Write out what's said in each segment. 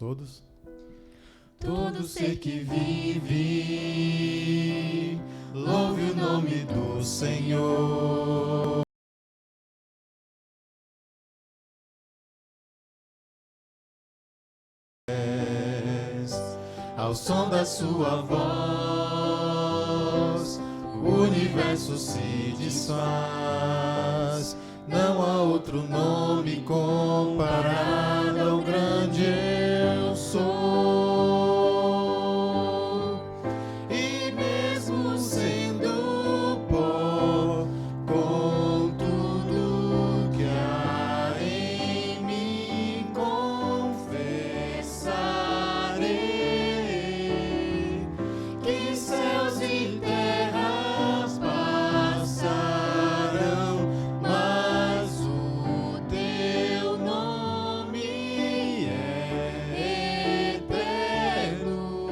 todos. Todo ser que vive, louve o nome do Senhor. Ao som da sua voz, o universo se desfaz. Não há outro nome comparado ao grande eu sou. E mesmo sendo pó, com tudo que há em mim, confessarei que céus e terras passarão, mas o teu nome é eterno.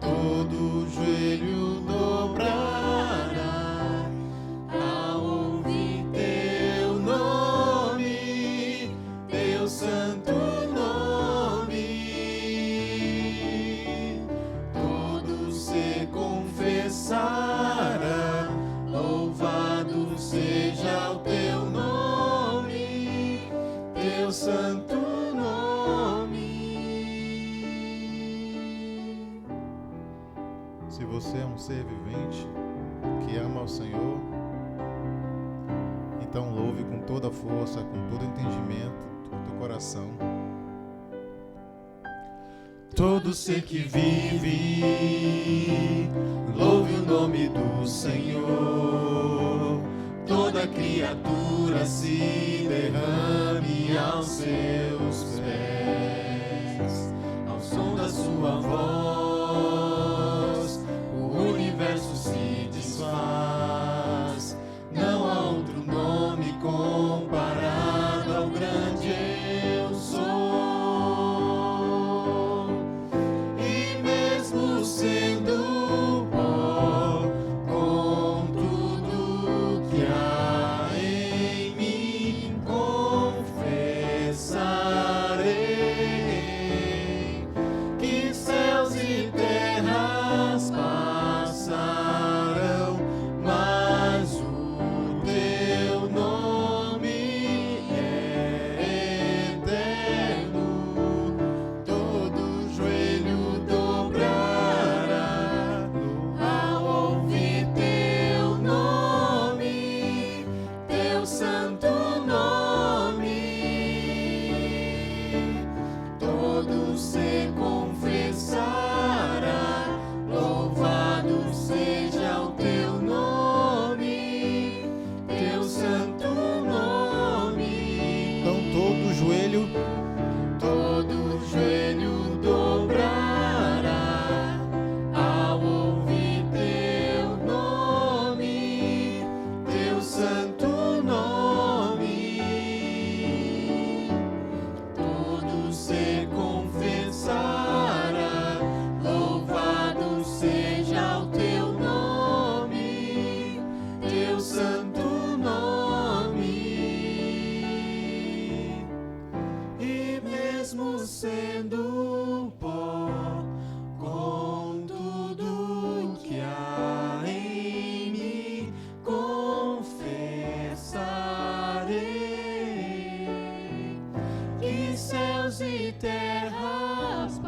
Todo joelho dobrará ao ouvir teu nome, teu santo nome. Todo ser confessará, louvado seja o teu nome, teu santo nome. Se você é um ser vivente que ama o Senhor, então louve com toda a força, com todo entendimento, com teu coração. Todo ser que vive, louve o nome do Senhor. Toda criatura se derrame aos seus pés. Ao som da sua voz, o universo se desfaz. Não há outro nome comparado ao grande eu sou. E mesmo sendo pó, com tudo que há em mim, confessarei que céus e terras passarão, mas o teu nome é eterno. Todo joelho dobrará ao ouvir teu nome, teu santo nome. Todo ser confessará, louvado seja o teu nome, teu santo nome. Então todo joelho dobrará ao ouvir teu nome, teu santo nome. Todo ser confessará, louvado seja o teu nome, teu santo nome. E mesmo sendo pó, com tudo que há em mim, confessarei que céus e terras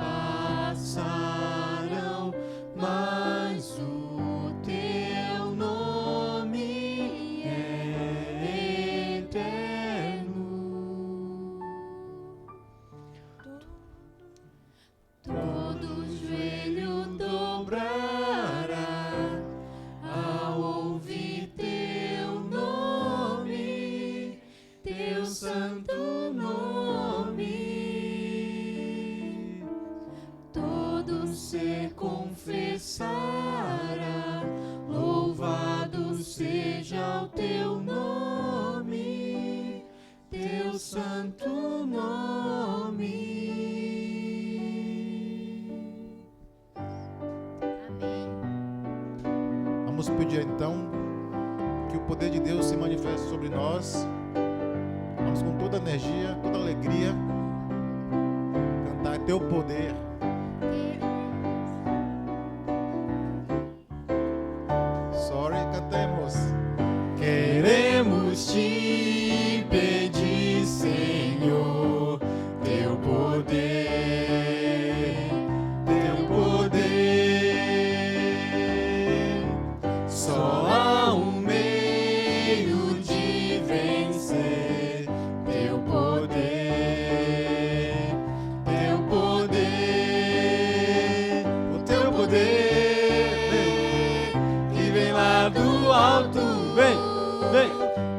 passarão, mas o teu nome é eterno. Todo joelho dobrará ao ouvir teu nome, teu santo nome. Todo ser confessará, louvado seja o teu nome, teu santo nome. vamos pedir então que o poder de Deus se manifeste sobre nós. Vamos com toda a energia, toda a alegria cantar teu poder. Sorry, cantemos. Queremos te pedir, Senhor, teu poder, teu poder. Só há um meio de vencer, teu poder, teu poder, o teu poder que vem lá do alto. Vem, vem,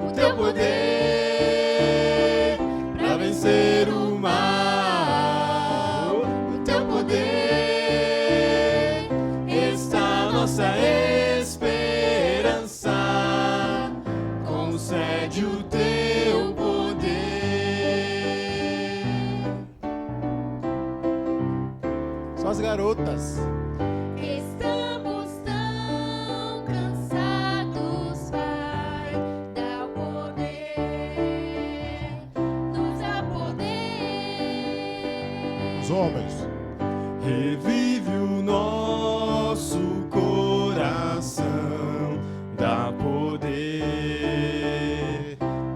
o teu poder pra vencer o mal. O teu poder está a nossa esperança. Concede o teu poder. Só as garotas. Estamos tão cansados, Pai, dá o poder, nos dá poder. Os homens. Revive o nosso coração, dá poder,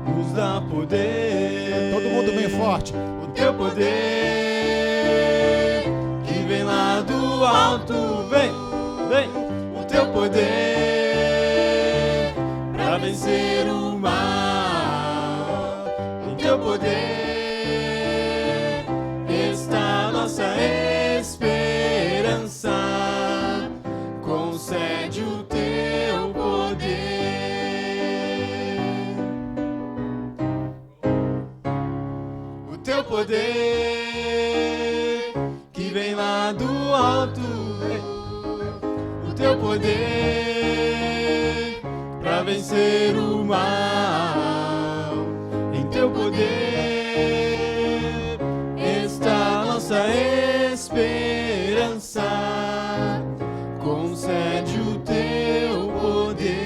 nos dá poder. Todo mundo bem forte. O teu poder que vem lá do alto, vem, vem, o teu poder pra vencer o mal. O teu poder está a nossa esperança. Concede o teu poder. O teu poder que vem lá do alto. O teu poder pra vencer o mal. Em teu poder está a nossa esperança. Concede o teu poder.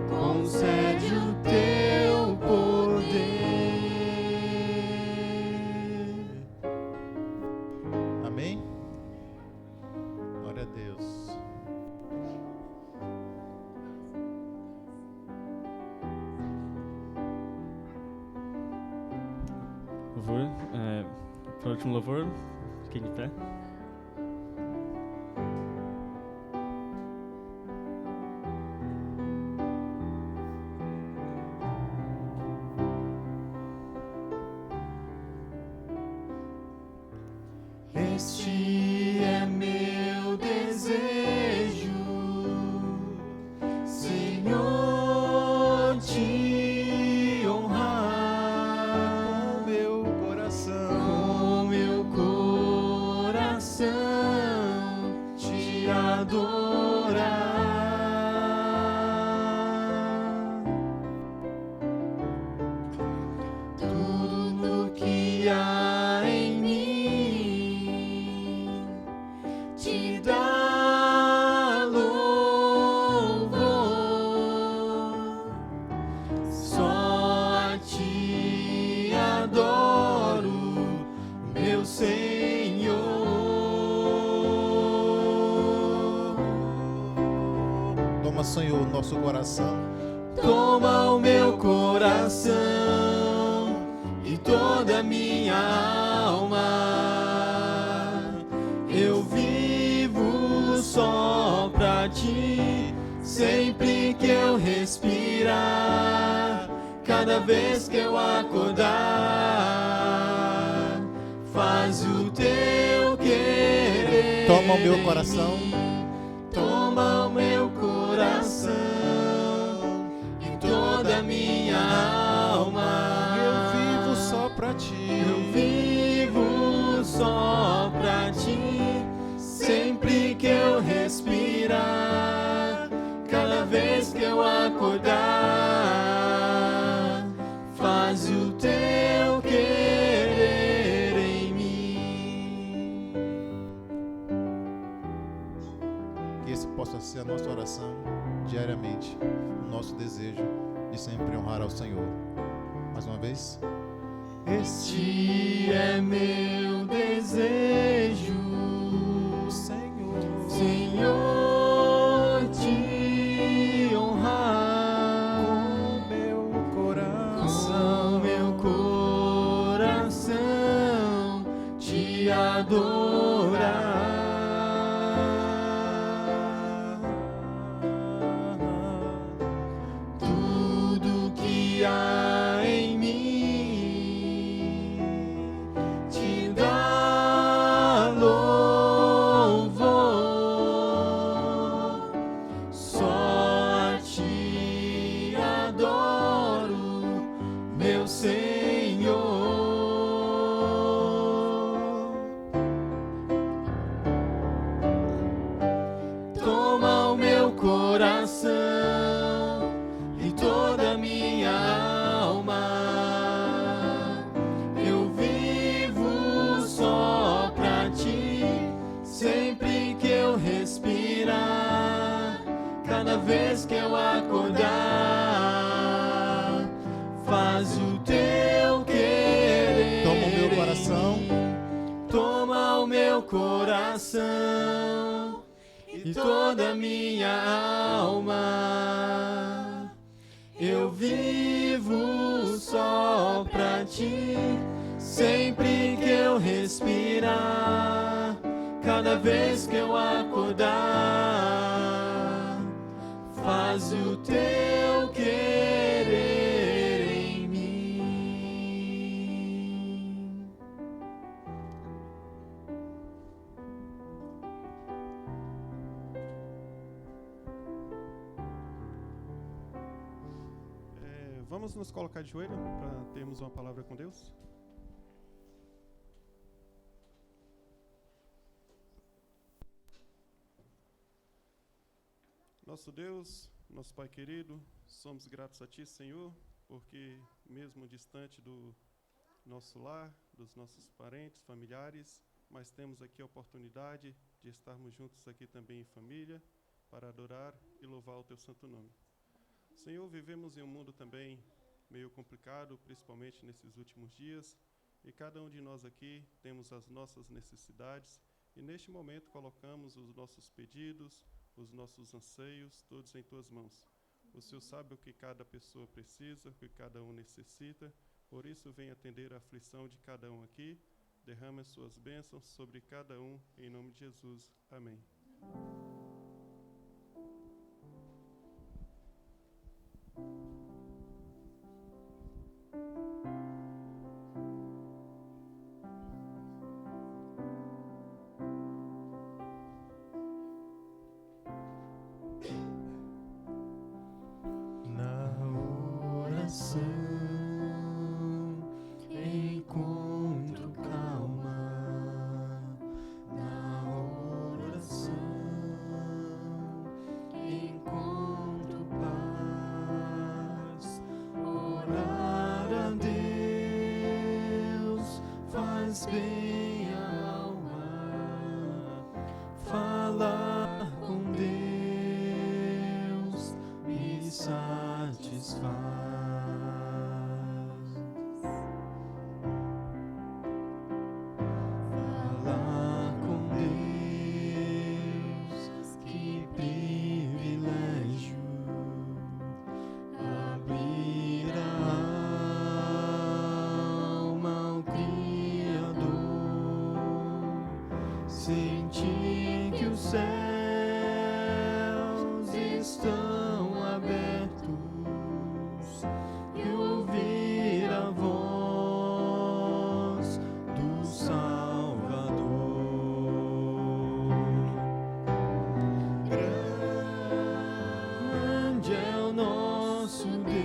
Concede o teu poder. Amém? Glória a Deus. Louvor, para o último louvor, fiquem de pé. Este é meu desejo, Senhor, te honrar. Meu coração. Com meu coração te adorar. Tudo que há em mim te dá louvor. Só a ti adoro, meu Senhor. Toma, Senhor, o nosso coração. Toma o meu coração e toda a minha alma. Eu vivo só pra ti, sempre que eu respirar, cada vez que eu acordar. Faz o teu querer. Toma o meu coração. Toma o meu coração e toda a minha alma. Eu vivo só pra ti. Eu vivo só pra ti, sempre que eu respirar, cada vez que eu acordar. Faz o teu querer em mim. Que esse possa ser a nossa oração diariamente. O nosso desejo de sempre honrar ao Senhor. Mais uma vez. Este é meu desejo, Senhor, Senhor, te honrar com meu coração, com meu coração, te adorar. Tudo que há em mim te dá louvor. Só a ti adoro, meu Senhor. Toma o meu coração e toda a minha alma. Eu vivo só pra ti, sempre que eu respirar, cada vez que eu acordar. Faz o teu querer. Toma o meu em coração. mim. Toma o meu coração e toda a minha alma. Eu vivo só pra ti, sempre que eu respirar, cada vez que eu acordar. Faz o teu querer em mim. Vamos nos colocar de joelho para termos uma palavra com Deus? Nosso Deus, nosso Pai querido, somos gratos a Ti, Senhor, porque mesmo distante do nosso lar, dos nossos parentes, familiares, mas temos aqui a oportunidade de estarmos juntos aqui também em família, para adorar e louvar o Teu santo nome. Senhor, vivemos em um mundo também meio complicado, principalmente nesses últimos dias, e cada um de nós aqui temos as nossas necessidades, e neste momento colocamos os nossos pedidos, os nossos anseios, todos em Tuas mãos. O Senhor sabe o que cada pessoa precisa, o que cada um necessita, por isso vem atender a aflição de cada um aqui, derrame as Suas bênçãos sobre cada um, em nome de Jesus. Amém. Na oração encontro calma. Na oração encontro paz. Orar a Deus faz bem à alma. Falar com Deus me satisfaz. Falar com Deus, que privilégio. Abrir a alma ao Criador, sentir que os céus estão abertos e ouvir a voz do Salvador. Grande é o nosso Deus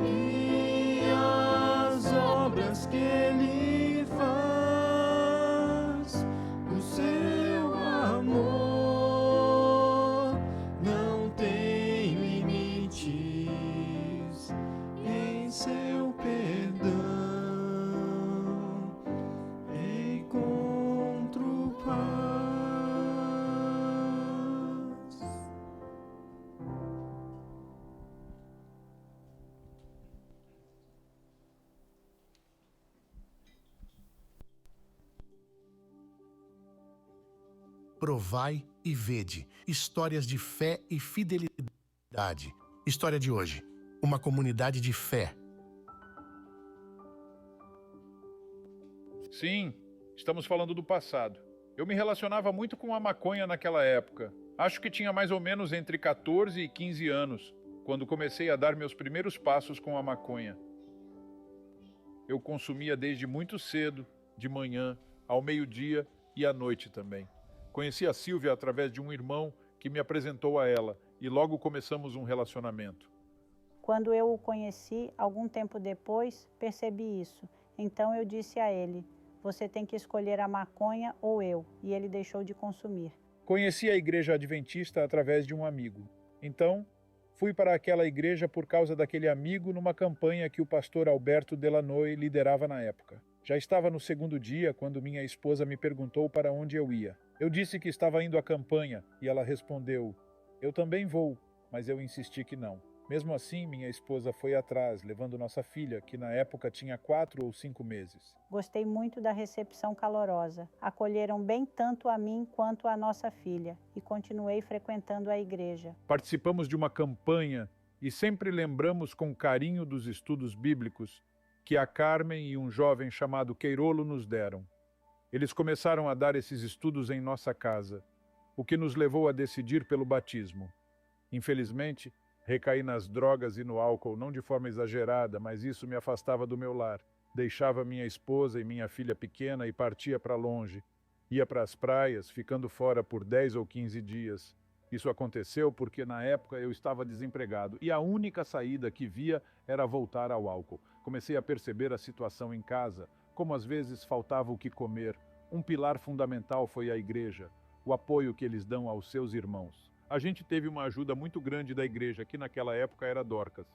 e as obras que Ele faz. O seu amor não tem limites, em seu perdão encontro paz. provai e vede. Histórias de fé e fidelidade. História de hoje. Uma comunidade de fé. Sim, estamos falando do passado. Eu me relacionava muito com a maconha naquela época. Acho que tinha mais ou menos entre 14 e 15 anos, quando comecei a dar meus primeiros passos com a maconha. Eu consumia desde muito cedo, de manhã, ao meio-dia e à noite também. Conheci a Silvia através de um irmão que me apresentou a ela e logo começamos um relacionamento. Quando eu o conheci, algum tempo depois, percebi isso. Então eu disse a ele: você tem que escolher a maconha ou eu, e ele deixou de consumir. Conheci a igreja adventista através de um amigo. Então, fui para aquela igreja por causa daquele amigo numa campanha que o pastor Alberto Delanoy liderava na época. Já estava no segundo dia quando minha esposa me perguntou para onde eu ia. Eu disse que estava indo à campanha e ela respondeu: eu também vou, mas eu insisti que não. Mesmo assim, minha esposa foi atrás, levando nossa filha, que na época tinha 4 ou 5 meses. Gostei muito da recepção calorosa. Acolheram bem tanto a mim quanto a nossa filha e continuei frequentando a igreja. Participamos de uma campanha e sempre lembramos com carinho dos estudos bíblicos que a Carmen e um jovem chamado Queirolo nos deram. Eles começaram a dar esses estudos em nossa casa, o que nos levou a decidir pelo batismo. Infelizmente, recaí nas drogas e no álcool, não de forma exagerada, mas isso me afastava do meu lar. Deixava minha esposa e minha filha pequena e partia para longe. Ia para as praias, ficando fora por 10 ou 15 dias. Isso aconteceu porque na época eu estava desempregado e a única saída que via era voltar ao álcool. Comecei a perceber a situação em casa, como às vezes faltava o que comer. Um pilar fundamental foi a igreja, o apoio que eles dão aos seus irmãos. A gente teve uma ajuda muito grande da igreja, que naquela época era Dorcas.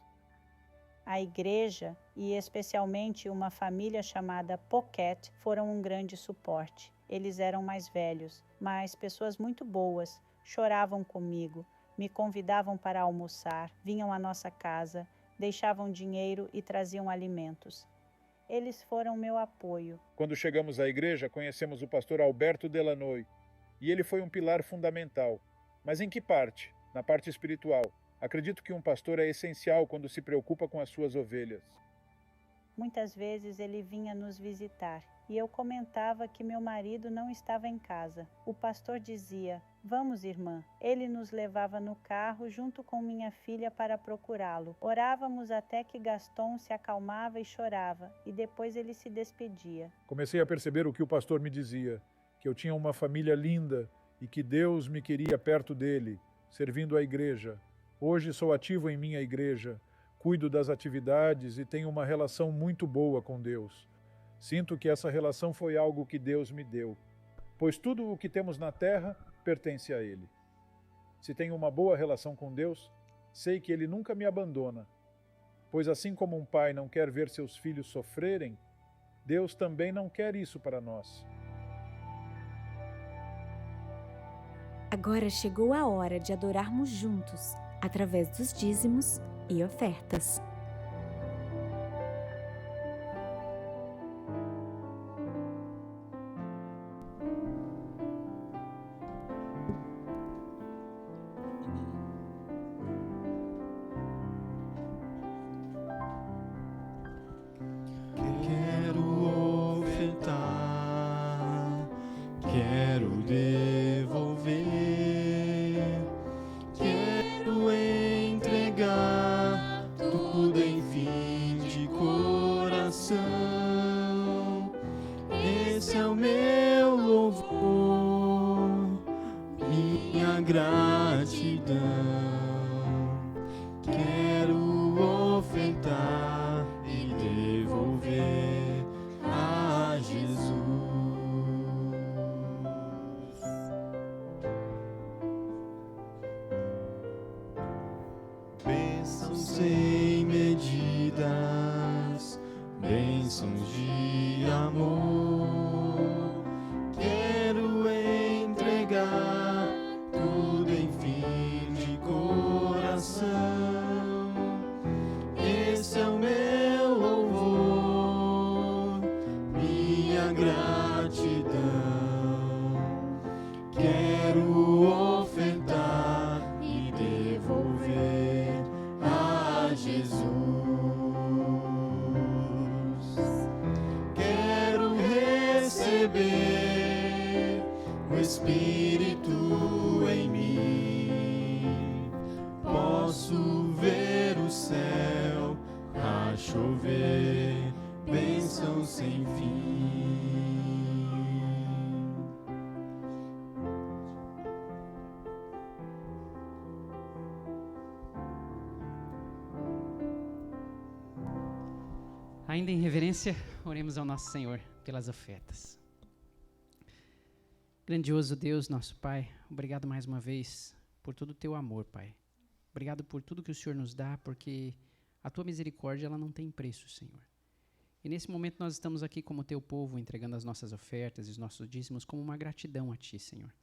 A igreja, e especialmente uma família chamada Pocket, foram um grande suporte. Eles eram mais velhos, mas pessoas muito boas, choravam comigo, me convidavam para almoçar, vinham à nossa casa, deixavam dinheiro e traziam alimentos. Eles foram meu apoio. Quando chegamos à igreja, conhecemos o pastor Alberto Delanoy, e ele foi um pilar fundamental. Mas em que parte? Na parte espiritual. Acredito que um pastor é essencial quando se preocupa com as suas ovelhas. Muitas vezes ele vinha nos visitar e eu comentava que meu marido não estava em casa. O pastor dizia: vamos, irmã. Ele nos levava no carro junto com minha filha para procurá-lo. Orávamos até que Gaston se acalmava e chorava, e depois ele se despedia. Comecei a perceber o que o pastor me dizia, que eu tinha uma família linda e que Deus me queria perto dele, servindo a igreja. Hoje sou ativo em minha igreja, cuido das atividades e tenho uma relação muito boa com Deus. Sinto que essa relação foi algo que Deus me deu, pois tudo o que temos na terra pertence a Ele. Se tenho uma boa relação com Deus, sei que Ele nunca me abandona, pois assim como um pai não quer ver seus filhos sofrerem, Deus também não quer isso para nós. Agora chegou a hora de adorarmos juntos, através dos dízimos e ofertas. Quero ofertar, quero devolver, quero entregar tudo em fim de coração. Esse é o meu louvor, minha gratidão. Quero ofertar e devolver a Jesus. Bênçãos sem medidas, bênçãos de amor. Quero entregar tudo em fim de coração. Esse é o meu louvor, minha gratidão. Quero bênção sem fim. Ainda em reverência, oremos ao nosso Senhor pelas ofertas. Grandioso Deus, nosso Pai, obrigado mais uma vez por todo o teu amor, Pai. Obrigado por tudo que o Senhor nos dá, porque a tua misericórdia ela não tem preço, Senhor. E nesse momento nós estamos aqui como teu povo, entregando as nossas ofertas e os nossos dízimos como uma gratidão a ti, Senhor.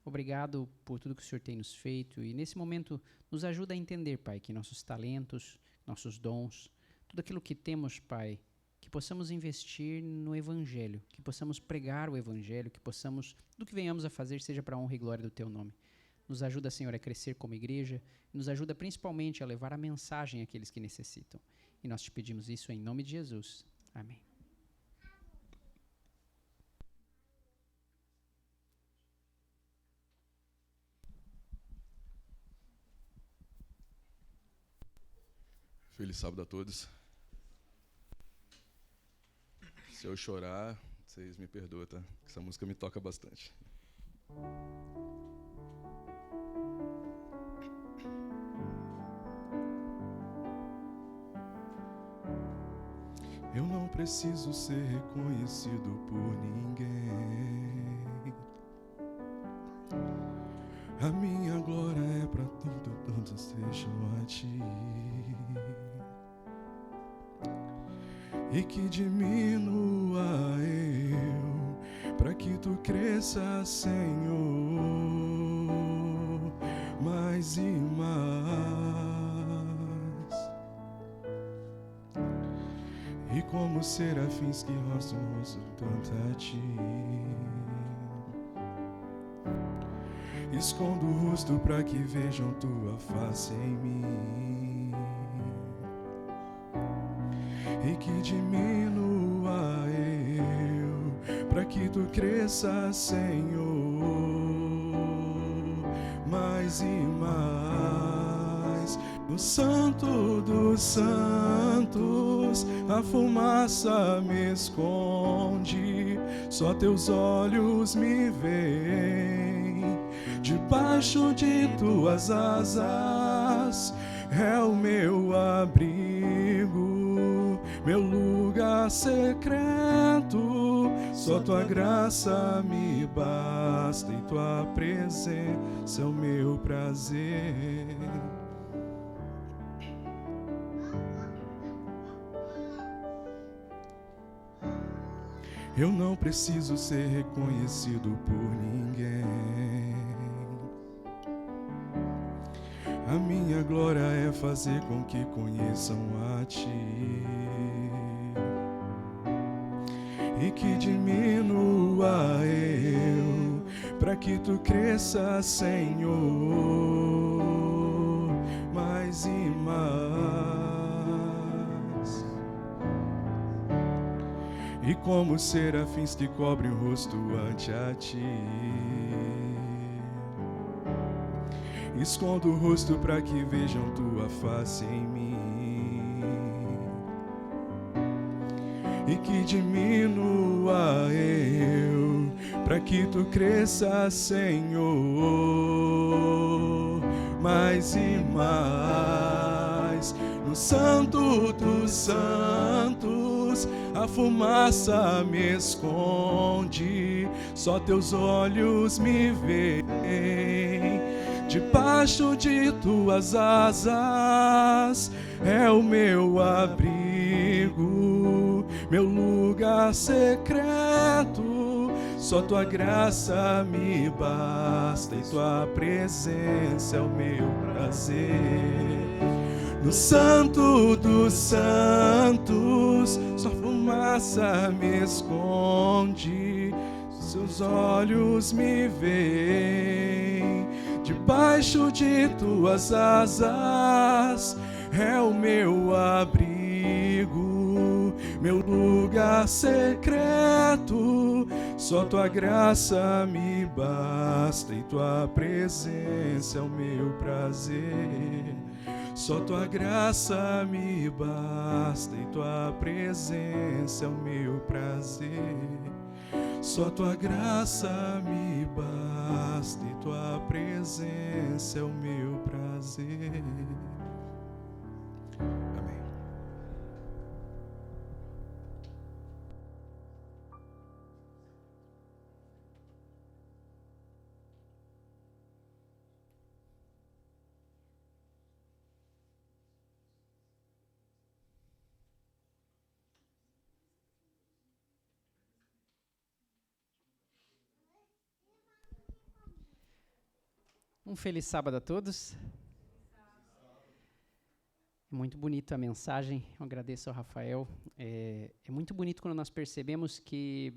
Obrigado por tudo que o Senhor tem nos feito e nesse momento nos ajuda a entender, Pai, que nossos talentos, nossos dons, tudo aquilo que temos, Pai, que possamos investir no Evangelho, que possamos pregar o Evangelho, que possamos, tudo que venhamos a fazer, seja para a honra e glória do Teu nome. Nos ajuda, Senhor, a crescer como igreja, nos ajuda principalmente a levar a mensagem àqueles que necessitam. E nós te pedimos isso em nome de Jesus. Amém. Feliz sábado a todos. Se eu chorar, vocês me perdoam, tá? Essa música me toca bastante. Eu não preciso ser reconhecido por ninguém. A minha glória é pra ti, todos sejam a ti. E que diminua eu, para que tu cresça, Senhor, mais e mais. E como serafins que rostam o rosto tanto a ti, escondo o rosto para que vejam tua face em mim. E que diminua eu, para que tu cresça, Senhor, mais e mais. No Santo dos Santos, a fumaça me esconde, só teus olhos me veem. Debaixo de tuas asas é o meu abrigo, meu lugar secreto. Só tua graça me basta e tua presença é o meu prazer. Eu não preciso ser reconhecido por ninguém. A minha glória é fazer com que conheçam a ti. E que diminua eu, para que tu cresça, Senhor, mais e mais. E como serafins que cobrem o rosto ante a ti, escondo o rosto para que vejam tua face em mim. E que diminua eu, para que tu cresça, Senhor, mais e mais. No Santo dos Santos, a fumaça me esconde, só teus olhos me veem. Debaixo de tuas asas é o meu abrigo, meu lugar secreto. Só tua graça me basta e tua presença é o meu prazer. No Santo dos Santos, só fumaça me esconde, seus olhos me veem. Debaixo de tuas asas é o meu abrigo, meu lugar secreto. Só tua graça me basta e tua presença é o meu prazer. Só tua graça me basta e tua presença é o meu prazer. Só tua graça me basta e tua presença é o meu prazer. Amém. Um feliz sábado a todos. Muito bonito a mensagem, eu agradeço ao Rafael. É muito bonito quando nós percebemos que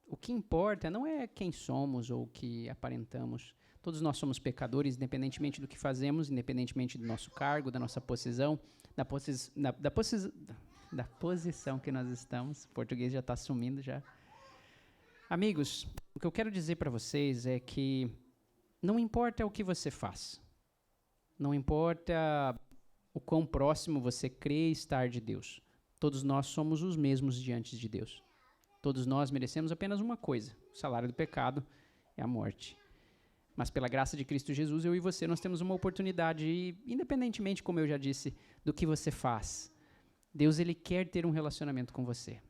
o que importa não é quem somos ou o que aparentamos. Todos nós somos pecadores, independentemente do que fazemos, independentemente do nosso cargo, da nossa posição, da posição que nós estamos. O português já está sumindo já. Amigos, o que eu quero dizer para vocês é que não importa o que você faz, não importa o quão próximo você crê estar de Deus, todos nós somos os mesmos diante de Deus. Todos nós merecemos apenas uma coisa: o salário do pecado é a morte. Mas pela graça de Cristo Jesus, eu e você, nós temos uma oportunidade, e independentemente, como eu já disse, do que você faz, Deus, Ele quer ter um relacionamento com você.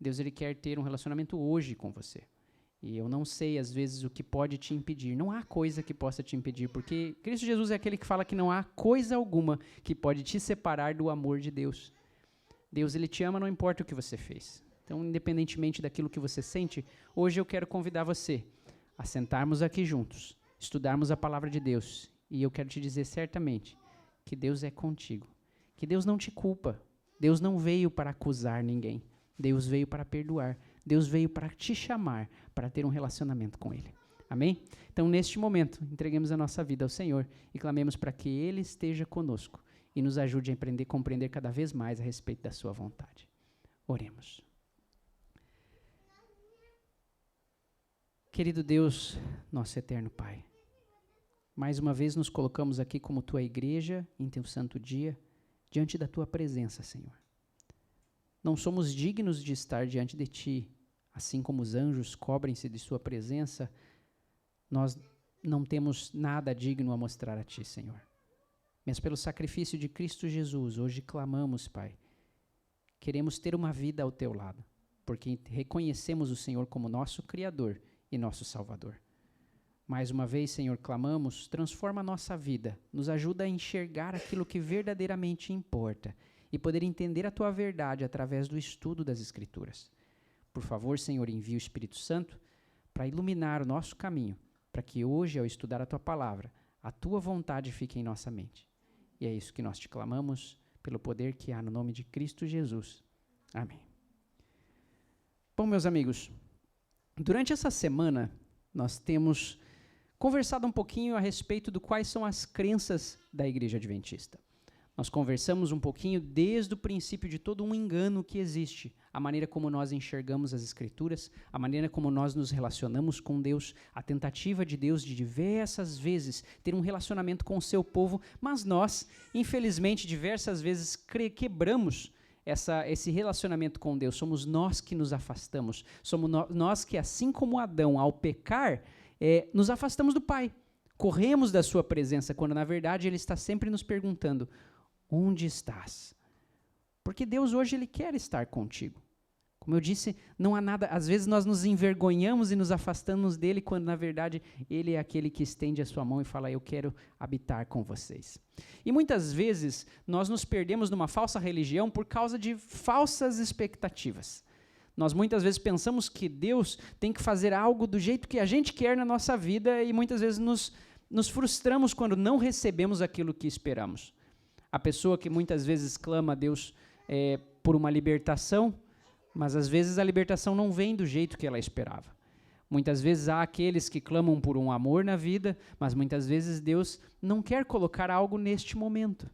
Deus, Ele quer ter um relacionamento hoje com você. E eu não sei, às vezes, o que pode te impedir. Não há coisa que possa te impedir, porque Cristo Jesus é aquele que fala que não há coisa alguma que pode te separar do amor de Deus. Deus, Ele te ama, não importa o que você fez. Então, independentemente daquilo que você sente, hoje eu quero convidar você a sentarmos aqui juntos, estudarmos a palavra de Deus. E eu quero te dizer certamente que Deus é contigo, que Deus não te culpa. Deus não veio para acusar ninguém. Deus veio para perdoar. Deus veio para te chamar, para ter um relacionamento com Ele. Amém? Então, neste momento, entreguemos a nossa vida ao Senhor e clamemos para que Ele esteja conosco e nos ajude a compreender cada vez mais a respeito da sua vontade. Oremos. Querido Deus, nosso eterno Pai, mais uma vez nos colocamos aqui como Tua igreja, em Teu santo dia, diante da Tua presença, Senhor. Não somos dignos de estar diante de Ti. Assim como os anjos cobrem-se de sua presença, nós não temos nada digno a mostrar a Ti, Senhor. Mas pelo sacrifício de Cristo Jesus, hoje clamamos, Pai. Queremos ter uma vida ao Teu lado, porque reconhecemos o Senhor como nosso Criador e nosso Salvador. Mais uma vez, Senhor, clamamos, transforma a nossa vida, nos ajuda a enxergar aquilo que verdadeiramente importa e poder entender a Tua verdade através do estudo das Escrituras. Por favor, Senhor, envie o Espírito Santo para iluminar o nosso caminho, para que hoje, ao estudar a Tua palavra, a Tua vontade fique em nossa mente. E é isso que nós te clamamos, pelo poder que há no nome de Cristo Jesus. Amém. Bom, meus amigos, durante essa semana, nós temos conversado um pouquinho a respeito de quais são as crenças da Igreja Adventista. Nós conversamos um pouquinho desde o princípio de todo um engano que existe, a maneira como nós enxergamos as Escrituras, a maneira como nós nos relacionamos com Deus, a tentativa de Deus de diversas vezes ter um relacionamento com o seu povo, mas nós, infelizmente, diversas vezes quebramos esse relacionamento com Deus. Somos nós que nos afastamos, somos nós que, assim como Adão, ao pecar, nos afastamos do Pai, corremos da sua presença, quando na verdade Ele está sempre nos perguntando: onde estás? Porque Deus hoje Ele quer estar contigo. Como eu disse, não há nada, às vezes nós nos envergonhamos e nos afastamos dEle, quando na verdade Ele é aquele que estende a sua mão e fala: eu quero habitar com vocês. E muitas vezes nós nos perdemos numa falsa religião por causa de falsas expectativas. Nós muitas vezes pensamos que Deus tem que fazer algo do jeito que a gente quer na nossa vida e muitas vezes nos frustramos quando não recebemos aquilo que esperamos. A pessoa que muitas vezes clama a Deus por uma libertação, mas às vezes a libertação não vem do jeito que ela esperava. Muitas vezes há aqueles que clamam por um amor na vida, mas muitas vezes Deus não quer colocar algo neste momento.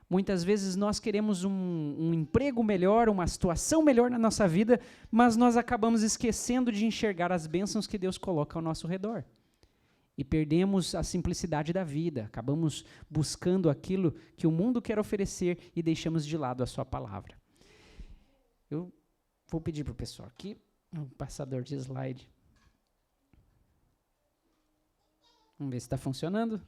Muitas vezes nós queremos um emprego melhor, uma situação melhor na nossa vida, mas nós acabamos esquecendo de enxergar as bênçãos que Deus coloca ao nosso redor. e perdemos a simplicidade da vida. Acabamos buscando aquilo que o mundo quer oferecer e deixamos de lado a sua palavra. Eu vou pedir para o pessoal aqui, um passador de slide. Vamos ver se está funcionando.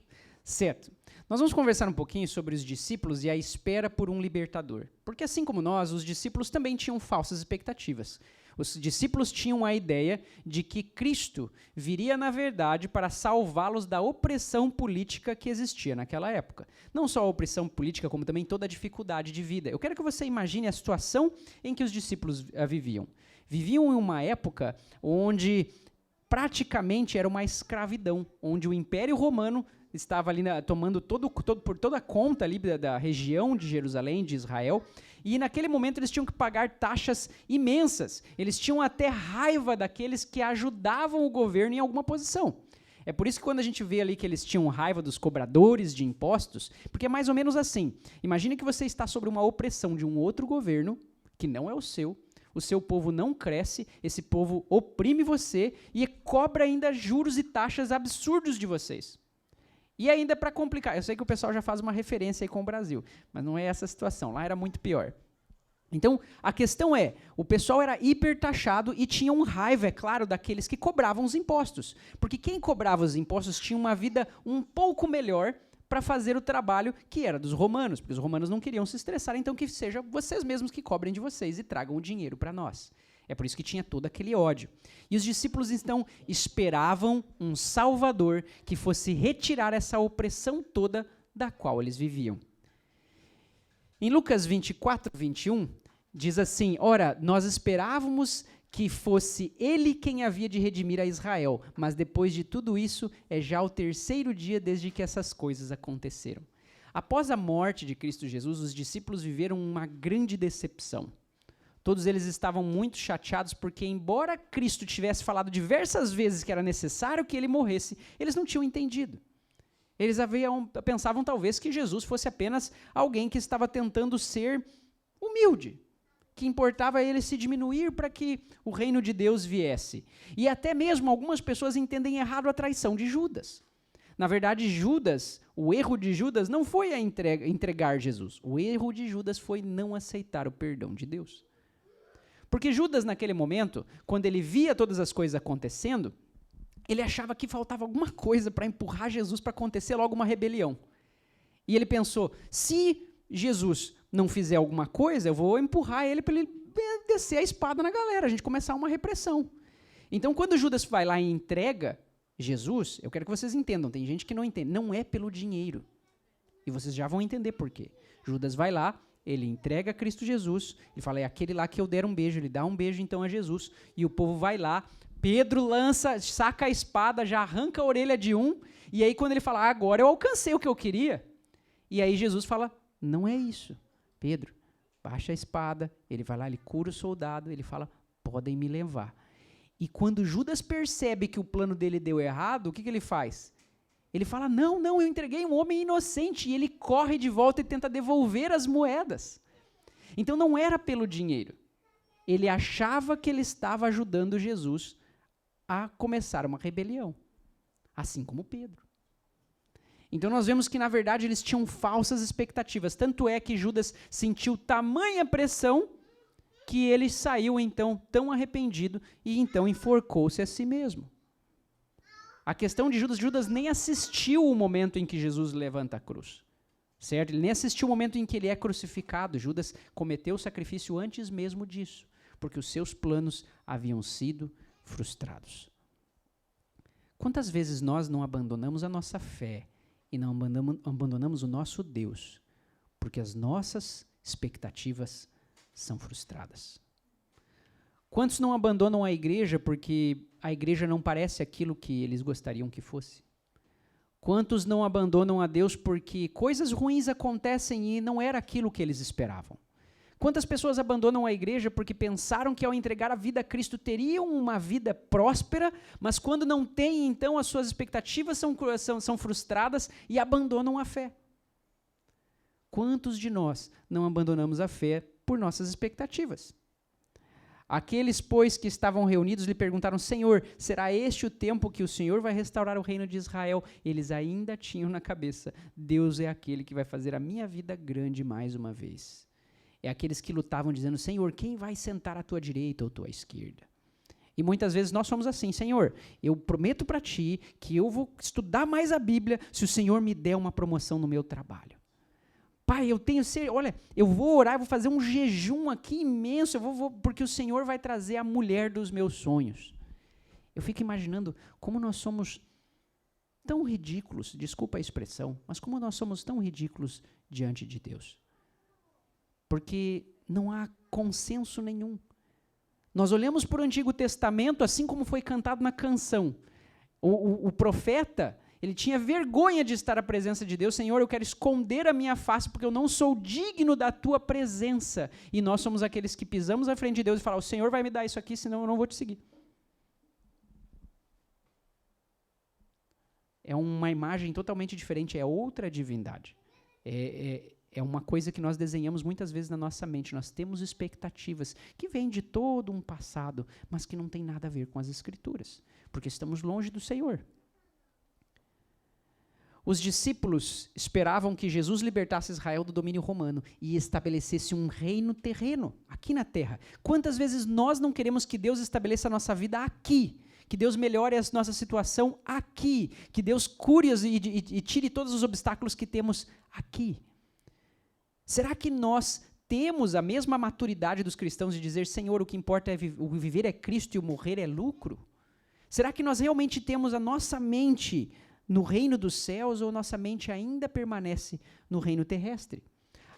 Certo. Nós vamos conversar um pouquinho sobre os discípulos e a espera por um libertador. Porque assim como nós, os discípulos também tinham falsas expectativas. Os discípulos tinham a ideia de que Cristo viria, na verdade, para salvá-los da opressão política que existia naquela época. Não só a opressão política, como também toda a dificuldade de vida. Eu quero que você imagine a situação em que os discípulos viviam. Viviam em uma época onde praticamente era uma escravidão, onde o Império Romano estava ali tomando por toda a conta ali da região de Jerusalém, de Israel, e naquele momento eles tinham que pagar taxas imensas. Eles tinham até raiva daqueles que ajudavam o governo em alguma posição. É por isso que quando a gente vê ali que eles tinham raiva dos cobradores de impostos, porque é mais ou menos assim. Imagine que você está sobre uma opressão de um outro governo, que não é o seu povo não cresce, esse povo oprime você e cobra ainda juros e taxas absurdos de vocês. E ainda para complicar, eu sei que o pessoal já faz uma referência aí com o Brasil, mas não é essa a situação, lá era muito pior. Então, a questão é, o pessoal era hipertaxado e tinham raiva, é claro, daqueles que cobravam os impostos. Porque quem cobrava os impostos tinha uma vida um pouco melhor para fazer o trabalho que era dos romanos, porque os romanos não queriam se estressar, então que seja vocês mesmos que cobrem de vocês e tragam o dinheiro para nós. É por isso que tinha todo aquele ódio. E os discípulos, então, esperavam um Salvador que fosse retirar essa opressão toda da qual eles viviam. Em Lucas 24, 21, diz assim, ora, nós esperávamos que fosse ele quem havia de redimir a Israel, mas depois de tudo isso, é já o terceiro dia desde que essas coisas aconteceram. Após a morte de Cristo Jesus, os discípulos viveram uma grande decepção. Todos eles estavam muito chateados porque, embora Cristo tivesse falado diversas vezes que era necessário que ele morresse, eles não tinham entendido. Eles pensavam talvez que Jesus fosse apenas alguém que estava tentando ser humilde, que importava ele se diminuir para que o reino de Deus viesse. E até mesmo algumas pessoas entendem errado a traição de Judas. Na verdade, o erro de Judas não foi a entregar Jesus. O erro de Judas foi não aceitar o perdão de Deus. Porque Judas, naquele momento, quando ele via todas as coisas acontecendo, ele achava que faltava alguma coisa para empurrar Jesus para acontecer logo uma rebelião. E ele pensou, se Jesus não fizer alguma coisa, eu vou empurrar ele para ele descer a espada na galera, a gente começar uma repressão. Então, quando Judas vai lá e entrega Jesus, eu quero que vocês entendam, tem gente que não entende, não é pelo dinheiro. E vocês já vão entender por quê. Judas vai lá, ele entrega a Cristo Jesus, ele fala, é aquele lá que eu der um beijo, ele dá um beijo então a Jesus, e o povo vai lá, Pedro saca a espada, já arranca a orelha de um, e aí quando ele fala, agora eu alcancei o que eu queria, e aí Jesus fala, não é isso, Pedro, baixa a espada, ele vai lá, ele cura o soldado, ele fala, podem me levar. E quando Judas percebe que o plano dele deu errado, o que ele faz? Ele fala, não, eu entreguei um homem inocente, e ele corre de volta e tenta devolver as moedas. Então não era pelo dinheiro. Ele achava que ele estava ajudando Jesus a começar uma rebelião, assim como Pedro. Então nós vemos que, na verdade, eles tinham falsas expectativas. Tanto é que Judas sentiu tamanha pressão que ele saiu, então, tão arrependido e, então, enforcou-se a si mesmo. A questão de Judas nem assistiu o momento em que Jesus levanta a cruz, certo? Ele nem assistiu o momento em que ele é crucificado. Judas cometeu o sacrifício antes mesmo disso, porque os seus planos haviam sido frustrados. Quantas vezes nós não abandonamos a nossa fé e não abandonamos o nosso Deus, porque as nossas expectativas são frustradas? Quantos não abandonam a igreja porque a igreja não parece aquilo que eles gostariam que fosse? Quantos não abandonam a Deus porque coisas ruins acontecem e não era aquilo que eles esperavam? Quantas pessoas abandonam a igreja porque pensaram que ao entregar a vida a Cristo teriam uma vida próspera, mas quando não têm, então as suas expectativas são frustradas e abandonam a fé? Quantos de nós não abandonamos a fé por nossas expectativas? Aqueles, pois, que estavam reunidos lhe perguntaram: Senhor, será este o tempo que o Senhor vai restaurar o reino de Israel? Eles ainda tinham na cabeça: Deus é aquele que vai fazer a minha vida grande mais uma vez. É aqueles que lutavam dizendo: Senhor, quem vai sentar à tua direita ou à tua esquerda? E muitas vezes nós somos assim: Senhor, eu prometo para ti que eu vou estudar mais a Bíblia se o Senhor me der uma promoção no meu trabalho. Pai, eu tenho certeza, olha, eu vou orar, eu vou fazer um jejum aqui imenso, porque o Senhor vai trazer a mulher dos meus sonhos. Eu fico imaginando como nós somos tão ridículos, desculpa a expressão, mas como nós somos tão ridículos diante de Deus. Porque não há consenso nenhum. Nós olhamos para o Antigo Testamento, assim como foi cantado na canção. O profeta, ele tinha vergonha de estar à presença de Deus. Senhor, eu quero esconder a minha face porque eu não sou digno da tua presença. E nós somos aqueles que pisamos à frente de Deus e falamos: o Senhor vai me dar isso aqui, senão eu não vou te seguir. É uma imagem totalmente diferente, é outra divindade. É uma coisa que nós desenhamos muitas vezes na nossa mente. Nós temos expectativas que vêm de todo um passado, mas que não tem nada a ver com as Escrituras, porque estamos longe do Senhor. Os discípulos esperavam que Jesus libertasse Israel do domínio romano e estabelecesse um reino terreno, aqui na terra. Quantas vezes nós não queremos que Deus estabeleça a nossa vida aqui? Que Deus melhore a nossa situação aqui? Que Deus cure e tire todos os obstáculos que temos aqui? Será que nós temos a mesma maturidade dos cristãos de dizer: Senhor, o que importa o viver é Cristo e o morrer é lucro? Será que nós realmente temos a nossa mente no reino dos céus ou nossa mente ainda permanece no reino terrestre?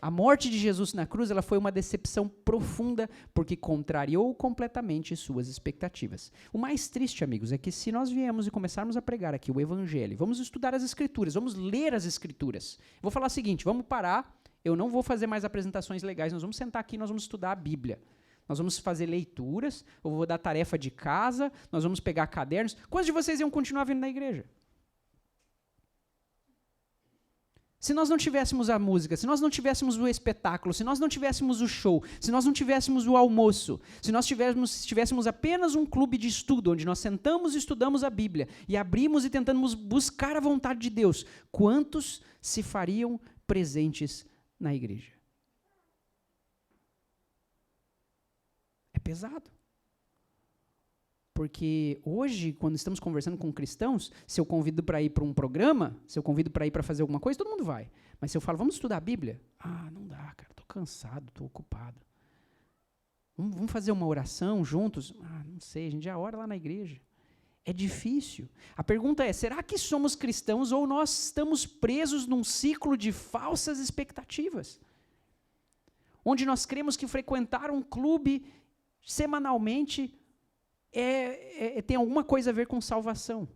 A morte de Jesus na cruz, ela foi uma decepção profunda porque contrariou completamente suas expectativas. O mais triste, amigos, é que se nós viemos e começarmos a pregar aqui o Evangelho, vamos estudar as Escrituras, vamos ler as Escrituras. Vou falar o seguinte: vamos parar, eu não vou fazer mais apresentações legais, nós vamos sentar aqui e nós vamos estudar a Bíblia. Nós vamos fazer leituras, eu vou dar tarefa de casa, nós vamos pegar cadernos. Quantos de vocês iam continuar vindo na igreja? Se nós não tivéssemos a música, se nós não tivéssemos o espetáculo, se nós não tivéssemos o show, se nós não tivéssemos o almoço, se nós tivéssemos apenas um clube de estudo, onde nós sentamos e estudamos a Bíblia, e abrimos e tentamos buscar a vontade de Deus, quantos se fariam presentes na igreja? É pesado. Porque hoje, quando estamos conversando com cristãos, se eu convido para ir para um programa, se eu convido para ir para fazer alguma coisa, todo mundo vai. Mas se eu falo: vamos estudar a Bíblia? Ah, não dá, cara, estou cansado, estou ocupado. Vamos fazer uma oração juntos? Ah, não sei, a gente já ora lá na igreja. É difícil. A pergunta é: será que somos cristãos ou nós estamos presos num ciclo de falsas expectativas? Onde nós cremos que frequentar um clube semanalmente tem alguma coisa a ver com salvação.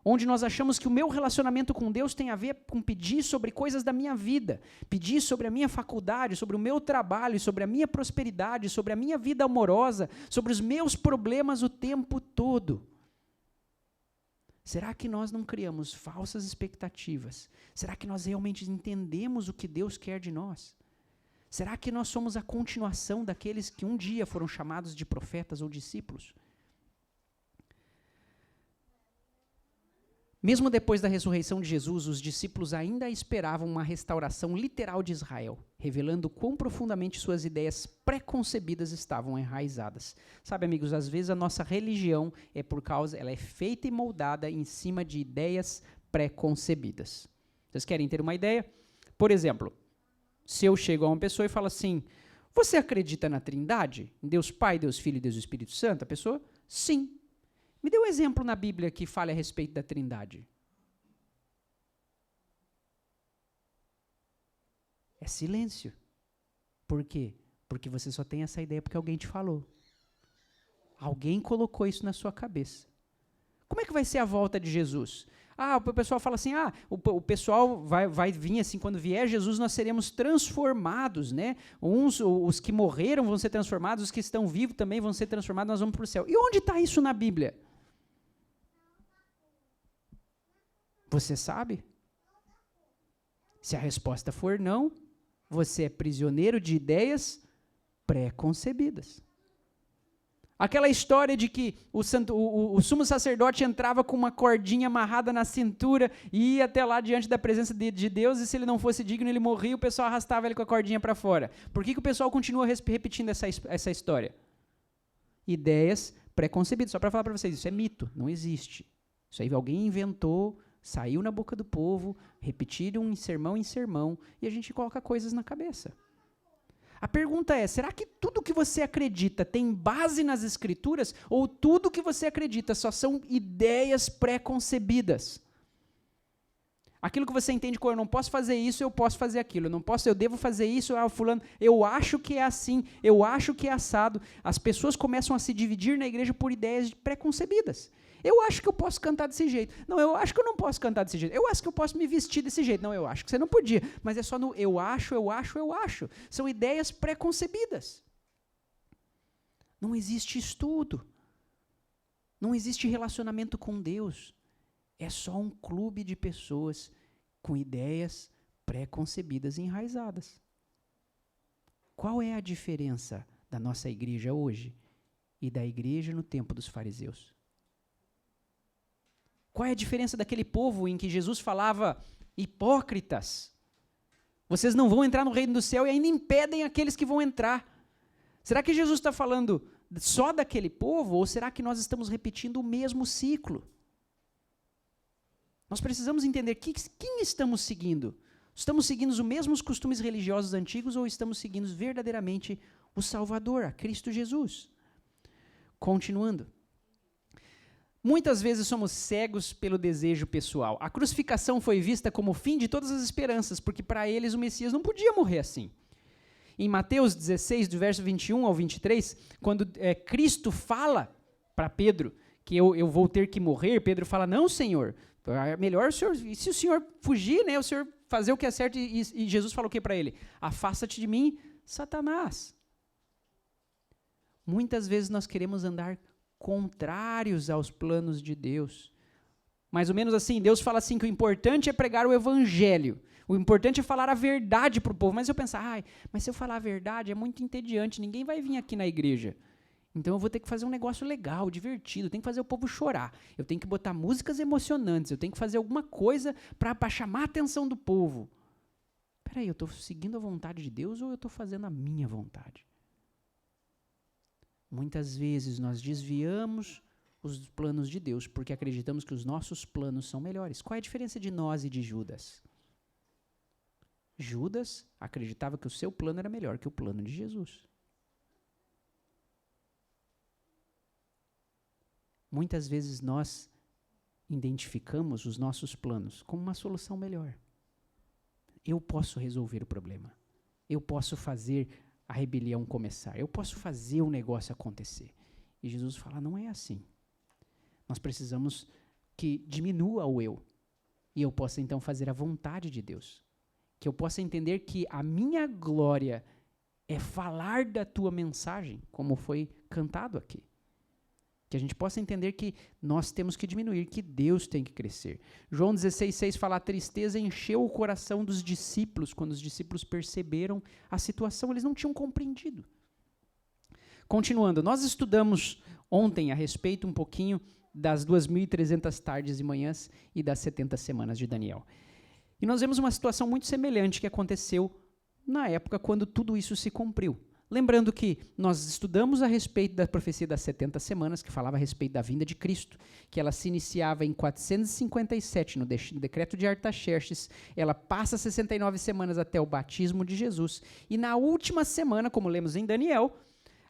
Onde nós achamos que o meu relacionamento com Deus tem a ver com pedir sobre coisas da minha vida, pedir sobre a minha faculdade, sobre o meu trabalho, sobre a minha prosperidade, sobre a minha vida amorosa, sobre os meus problemas o tempo todo. Será que nós não criamos falsas expectativas? Será que nós realmente entendemos o que Deus quer de nós? Será que nós somos a continuação daqueles que um dia foram chamados de profetas ou discípulos? Mesmo depois da ressurreição de Jesus, os discípulos ainda esperavam uma restauração literal de Israel, revelando quão profundamente suas ideias pré-concebidas estavam enraizadas. Sabe, amigos, às vezes a nossa religião ela é feita e moldada em cima de ideias pré-concebidas. Vocês querem ter uma ideia? Por exemplo, se eu chego a uma pessoa e falo assim: você acredita na Trindade? Em Deus Pai, Deus Filho e Deus Espírito Santo? A pessoa: sim. Me dê um exemplo na Bíblia que fale a respeito da Trindade. É silêncio. Por quê? Porque você só tem essa ideia porque alguém te falou. Alguém colocou isso na sua cabeça. Como é que vai ser a volta de Jesus? O pessoal fala assim: o pessoal vai vir assim, quando vier Jesus, nós seremos transformados, né? Os que morreram vão ser transformados, os que estão vivos também vão ser transformados, nós vamos para o céu. E onde está isso na Bíblia? Você sabe? Se a resposta for não, você é prisioneiro de ideias pré-concebidas. Aquela história de que o sumo sacerdote entrava com uma cordinha amarrada na cintura e ia até lá diante da presença de Deus, e se ele não fosse digno, ele morria, o pessoal arrastava ele com a cordinha para fora. Por que o pessoal continua repetindo essa história? Ideias preconcebidas. Só para falar para vocês, isso é mito, não existe. Isso aí alguém inventou, saiu na boca do povo, repetiram em sermão, e a gente coloca coisas na cabeça. A pergunta é, será que tudo que você acredita tem base nas Escrituras, ou tudo que você acredita só são ideias pré-concebidas? Aquilo que você entende como eu não posso fazer isso, eu posso fazer aquilo. Eu devo fazer isso, fulano, eu acho que é assim, eu acho que é assado. As pessoas começam a se dividir na igreja por ideias pré-concebidas. Eu acho que eu posso cantar desse jeito. Não, eu acho que eu não posso cantar desse jeito. Eu acho que eu posso me vestir desse jeito. Não, eu acho que você não podia. Mas é só no eu acho. São ideias pré-concebidas. Não existe estudo. Não existe relacionamento com Deus. É só um clube de pessoas com ideias pré-concebidas e enraizadas. Qual é a diferença da nossa igreja hoje e da igreja no tempo dos fariseus? Qual é a diferença daquele povo em que Jesus falava, hipócritas, vocês não vão entrar no reino do céu e ainda impedem aqueles que vão entrar? Será que Jesus está falando só daquele povo ou será que nós estamos repetindo o mesmo ciclo? Nós precisamos entender quem estamos seguindo. Estamos seguindo os mesmos costumes religiosos antigos ou estamos seguindo verdadeiramente o Salvador, a Cristo Jesus? Continuando. Muitas vezes somos cegos pelo desejo pessoal. A crucificação foi vista como o fim de todas as esperanças, porque para eles o Messias não podia morrer assim. Em Mateus 16, do verso 21 ao 23, quando Cristo fala para Pedro que eu vou ter que morrer, Pedro fala, não, Senhor, é melhor o Senhor, se o Senhor fugir, né, o Senhor fazer o que é certo, e Jesus falou o que para ele? Afasta-te de mim, Satanás. Muitas vezes nós queremos andar contrários aos planos de Deus. Mais ou menos assim, Deus fala assim que o importante é pregar o evangelho. O importante é falar a verdade para o povo. Mas eu penso, mas se eu falar a verdade é muito entediante, ninguém vai vir aqui na igreja. Então eu vou ter que fazer um negócio legal, divertido, tenho que fazer o povo chorar. Eu tenho que botar músicas emocionantes, eu tenho que fazer alguma coisa para chamar a atenção do povo. Peraí, eu estou seguindo a vontade de Deus ou eu estou fazendo a minha vontade? Muitas vezes nós desviamos os planos de Deus porque acreditamos que os nossos planos são melhores. Qual é a diferença de nós e de Judas? Judas acreditava que o seu plano era melhor que o plano de Jesus. Muitas vezes nós identificamos os nossos planos como uma solução melhor. Eu posso resolver o problema. Eu posso fazer a rebelião começar. Eu posso fazer o negócio acontecer. E Jesus fala, não é assim. Nós precisamos que diminua o eu. E eu possa então fazer a vontade de Deus. Que eu possa entender que a minha glória é falar da tua mensagem, como foi cantado aqui. Que a gente possa entender que nós temos que diminuir, que Deus tem que crescer. João 16,6 fala, a tristeza encheu o coração dos discípulos, quando os discípulos perceberam a situação, eles não tinham compreendido. Continuando, nós estudamos ontem a respeito um pouquinho das 2.300 tardes e manhãs e das 70 semanas de Daniel. E nós vemos uma situação muito semelhante que aconteceu na época quando tudo isso se cumpriu. Lembrando que nós estudamos a respeito da profecia das 70 semanas, que falava a respeito da vinda de Cristo, que ela se iniciava em 457, no decreto de Artaxerxes, ela passa 69 semanas até o batismo de Jesus, e na última semana, como lemos em Daniel,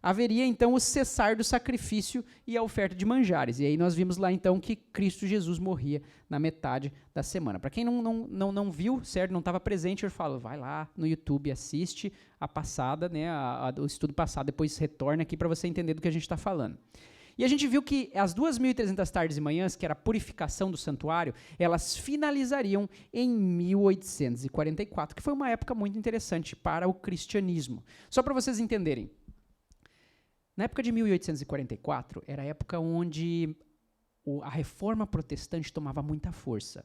haveria então o cessar do sacrifício e a oferta de manjares. E aí nós vimos lá então que Cristo Jesus morria na metade da semana. Para quem não viu, certo, não estava presente, eu falo, vai lá no YouTube, assiste a passada, né, o estudo passado, depois retorna aqui para você entender do que a gente está falando. E a gente viu que as 2.300 tardes e manhãs, que era a purificação do santuário, elas finalizariam em 1844, que foi uma época muito interessante para o cristianismo. Só para vocês entenderem, na época de 1844, era a época onde a reforma protestante tomava muita força.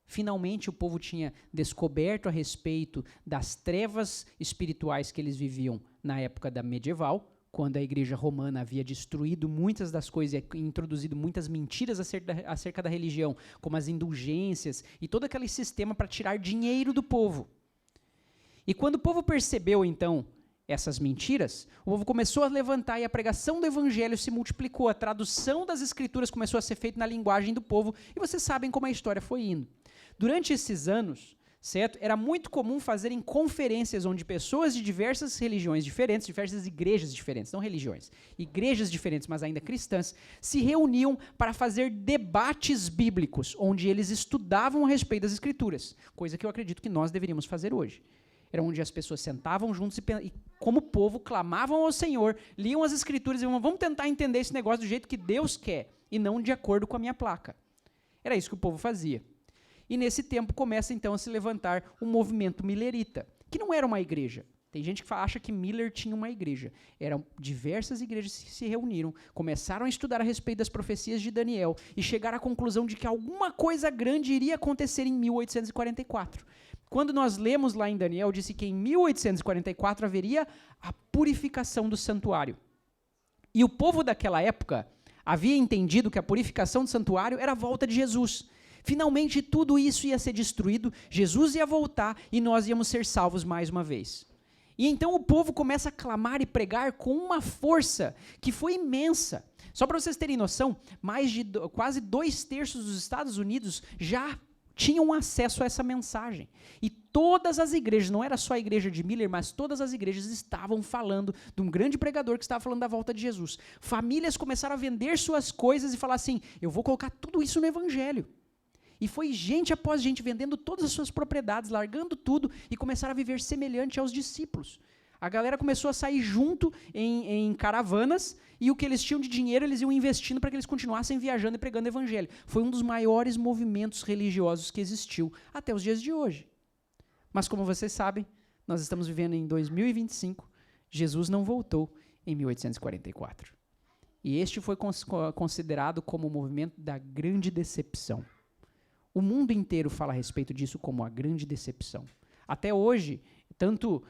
Finalmente, o povo tinha descoberto a respeito das trevas espirituais que eles viviam na época da medieval, quando a igreja romana havia destruído muitas das coisas e introduzido muitas mentiras acerca da religião, como as indulgências e todo aquele sistema para tirar dinheiro do povo. E quando o povo percebeu, então, essas mentiras, o povo começou a levantar e a pregação do evangelho se multiplicou, a tradução das escrituras começou a ser feita na linguagem do povo, e vocês sabem como a história foi indo. Durante esses anos, certo, era muito comum fazerem conferências onde pessoas de diversas religiões diferentes, diversas igrejas diferentes, não religiões, igrejas diferentes, mas ainda cristãs, se reuniam para fazer debates bíblicos, onde eles estudavam a respeito das escrituras, coisa que eu acredito que nós deveríamos fazer hoje. Era onde as pessoas sentavam juntos e como povo, clamavam ao Senhor, liam as escrituras e diziam, vamos tentar entender esse negócio do jeito que Deus quer, e não de acordo com a minha placa. Era isso que o povo fazia. E nesse tempo começa então a se levantar o movimento millerita, que não era uma igreja. Tem gente que acha que Miller tinha uma igreja. Eram diversas igrejas que se reuniram, começaram a estudar a respeito das profecias de Daniel e chegaram à conclusão de que alguma coisa grande iria acontecer em 1844. Quando nós lemos lá em Daniel, disse que em 1844 haveria a purificação do santuário. E o povo daquela época havia entendido que a purificação do santuário era a volta de Jesus. Finalmente tudo isso ia ser destruído, Jesus ia voltar e nós íamos ser salvos mais uma vez. E então o povo começa a clamar e pregar com uma força que foi imensa. Só para vocês terem noção, quase 2/3 dos Estados Unidos já tinham acesso a essa mensagem. E todas as igrejas, não era só a igreja de Miller, mas todas as igrejas estavam falando de um grande pregador que estava falando da volta de Jesus. Famílias começaram a vender suas coisas e falar assim, eu vou colocar tudo isso no evangelho. E foi gente após gente vendendo todas as suas propriedades, largando tudo e começaram a viver semelhante aos discípulos. A galera começou a sair junto em caravanas e o que eles tinham de dinheiro eles iam investindo para que eles continuassem viajando e pregando o evangelho. Foi um dos maiores movimentos religiosos que existiu até os dias de hoje. Mas como vocês sabem, nós estamos vivendo em 2025, Jesus não voltou em 1844. E este foi considerado como o movimento da grande decepção. O mundo inteiro fala a respeito disso como a grande decepção. Até hoje, tanto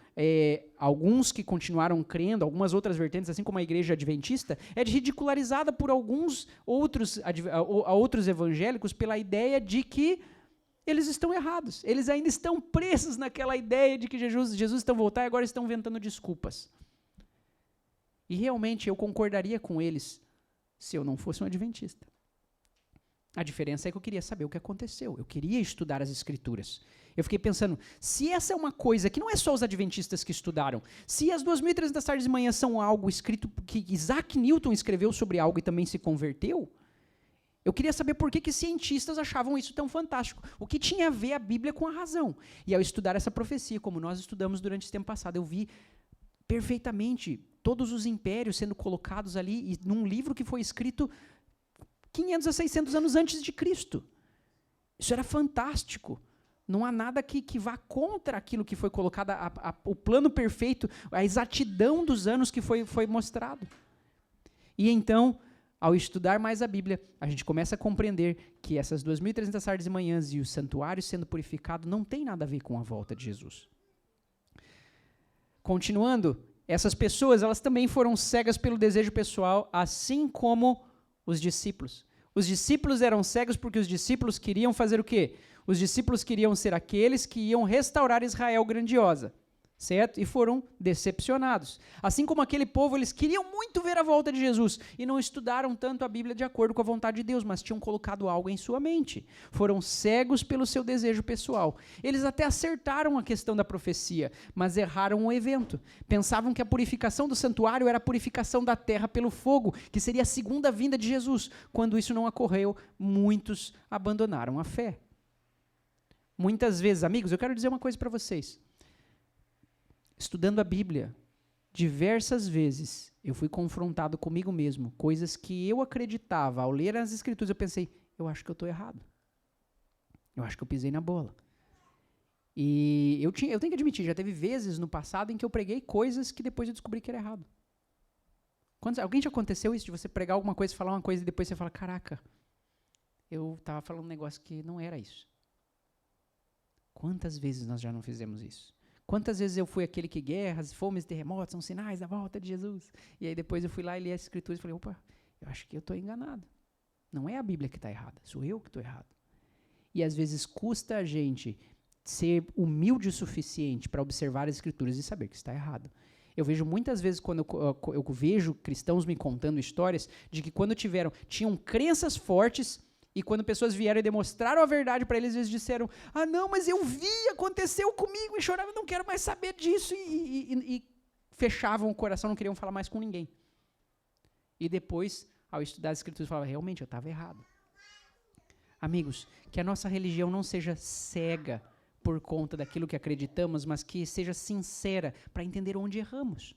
alguns que continuaram crendo, algumas outras vertentes, assim como a igreja adventista, é ridicularizada por alguns outros evangélicos pela ideia de que eles estão errados. Eles ainda estão presos naquela ideia de que Jesus está voltar e agora estão inventando desculpas. E realmente eu concordaria com eles se eu não fosse um adventista. A diferença é que eu queria saber o que aconteceu. Eu queria estudar as escrituras. Eu fiquei pensando, se essa é uma coisa que não é só os adventistas que estudaram, se as 2.300 tardes de manhã são algo escrito que Isaac Newton escreveu sobre algo e também se converteu, eu queria saber por que cientistas achavam isso tão fantástico. O que tinha a ver a Bíblia com a razão? E ao estudar essa profecia, como nós estudamos durante esse tempo passado, eu vi perfeitamente todos os impérios sendo colocados ali e num livro que foi escrito 500 a 600 anos antes de Cristo. Isso era fantástico. Não há nada que vá contra aquilo que foi colocado, o plano perfeito, a exatidão dos anos que foi mostrado. E então, ao estudar mais a Bíblia, a gente começa a compreender que essas 2.300 tardes e manhãs e o santuário sendo purificado não tem nada a ver com a volta de Jesus. Continuando, essas pessoas elas também foram cegas pelo desejo pessoal, assim como os discípulos. Os discípulos eram cegos porque os discípulos queriam fazer o quê? Os discípulos queriam ser aqueles que iam restaurar Israel grandiosa, certo? E foram decepcionados. Assim como aquele povo, eles queriam muito ver a volta de Jesus e não estudaram tanto a Bíblia de acordo com a vontade de Deus, mas tinham colocado algo em sua mente. Foram cegos pelo seu desejo pessoal. Eles até acertaram a questão da profecia, mas erraram o evento. Pensavam que a purificação do santuário era a purificação da terra pelo fogo, que seria a segunda vinda de Jesus. Quando isso não ocorreu, muitos abandonaram a fé. Muitas vezes, amigos, eu quero dizer uma coisa para vocês. Estudando a Bíblia, diversas vezes eu fui confrontado comigo mesmo, coisas que eu acreditava, ao ler as Escrituras, eu pensei, eu acho que eu estou errado. Eu acho que eu pisei na bola. E eu tenho que admitir, já teve vezes no passado em que eu preguei coisas que depois eu descobri que era errado. Alguém já aconteceu isso, de você pregar alguma coisa, falar uma coisa e depois você fala, caraca, eu estava falando um negócio que não era isso. Quantas vezes nós já não fizemos isso? Quantas vezes eu fui aquele que guerras, fomes, terremotos são sinais da volta de Jesus? E aí depois eu fui lá e li as escrituras e falei, opa, eu acho que eu estou enganado. Não é a Bíblia que está errada, sou eu que estou errado. E às vezes custa a gente ser humilde o suficiente para observar as escrituras e saber que está errado. Eu vejo muitas vezes, quando eu vejo cristãos me contando histórias, de que quando tinham crenças fortes, e quando pessoas vieram e demonstraram a verdade para eles, eles disseram, não, mas eu vi, aconteceu comigo, e choravam, não quero mais saber disso, e fechavam o coração, não queriam falar mais com ninguém. E depois, ao estudar as escrituras, falavam, realmente, eu estava errado. Amigos, que a nossa religião não seja cega por conta daquilo que acreditamos, mas que seja sincera para entender onde erramos.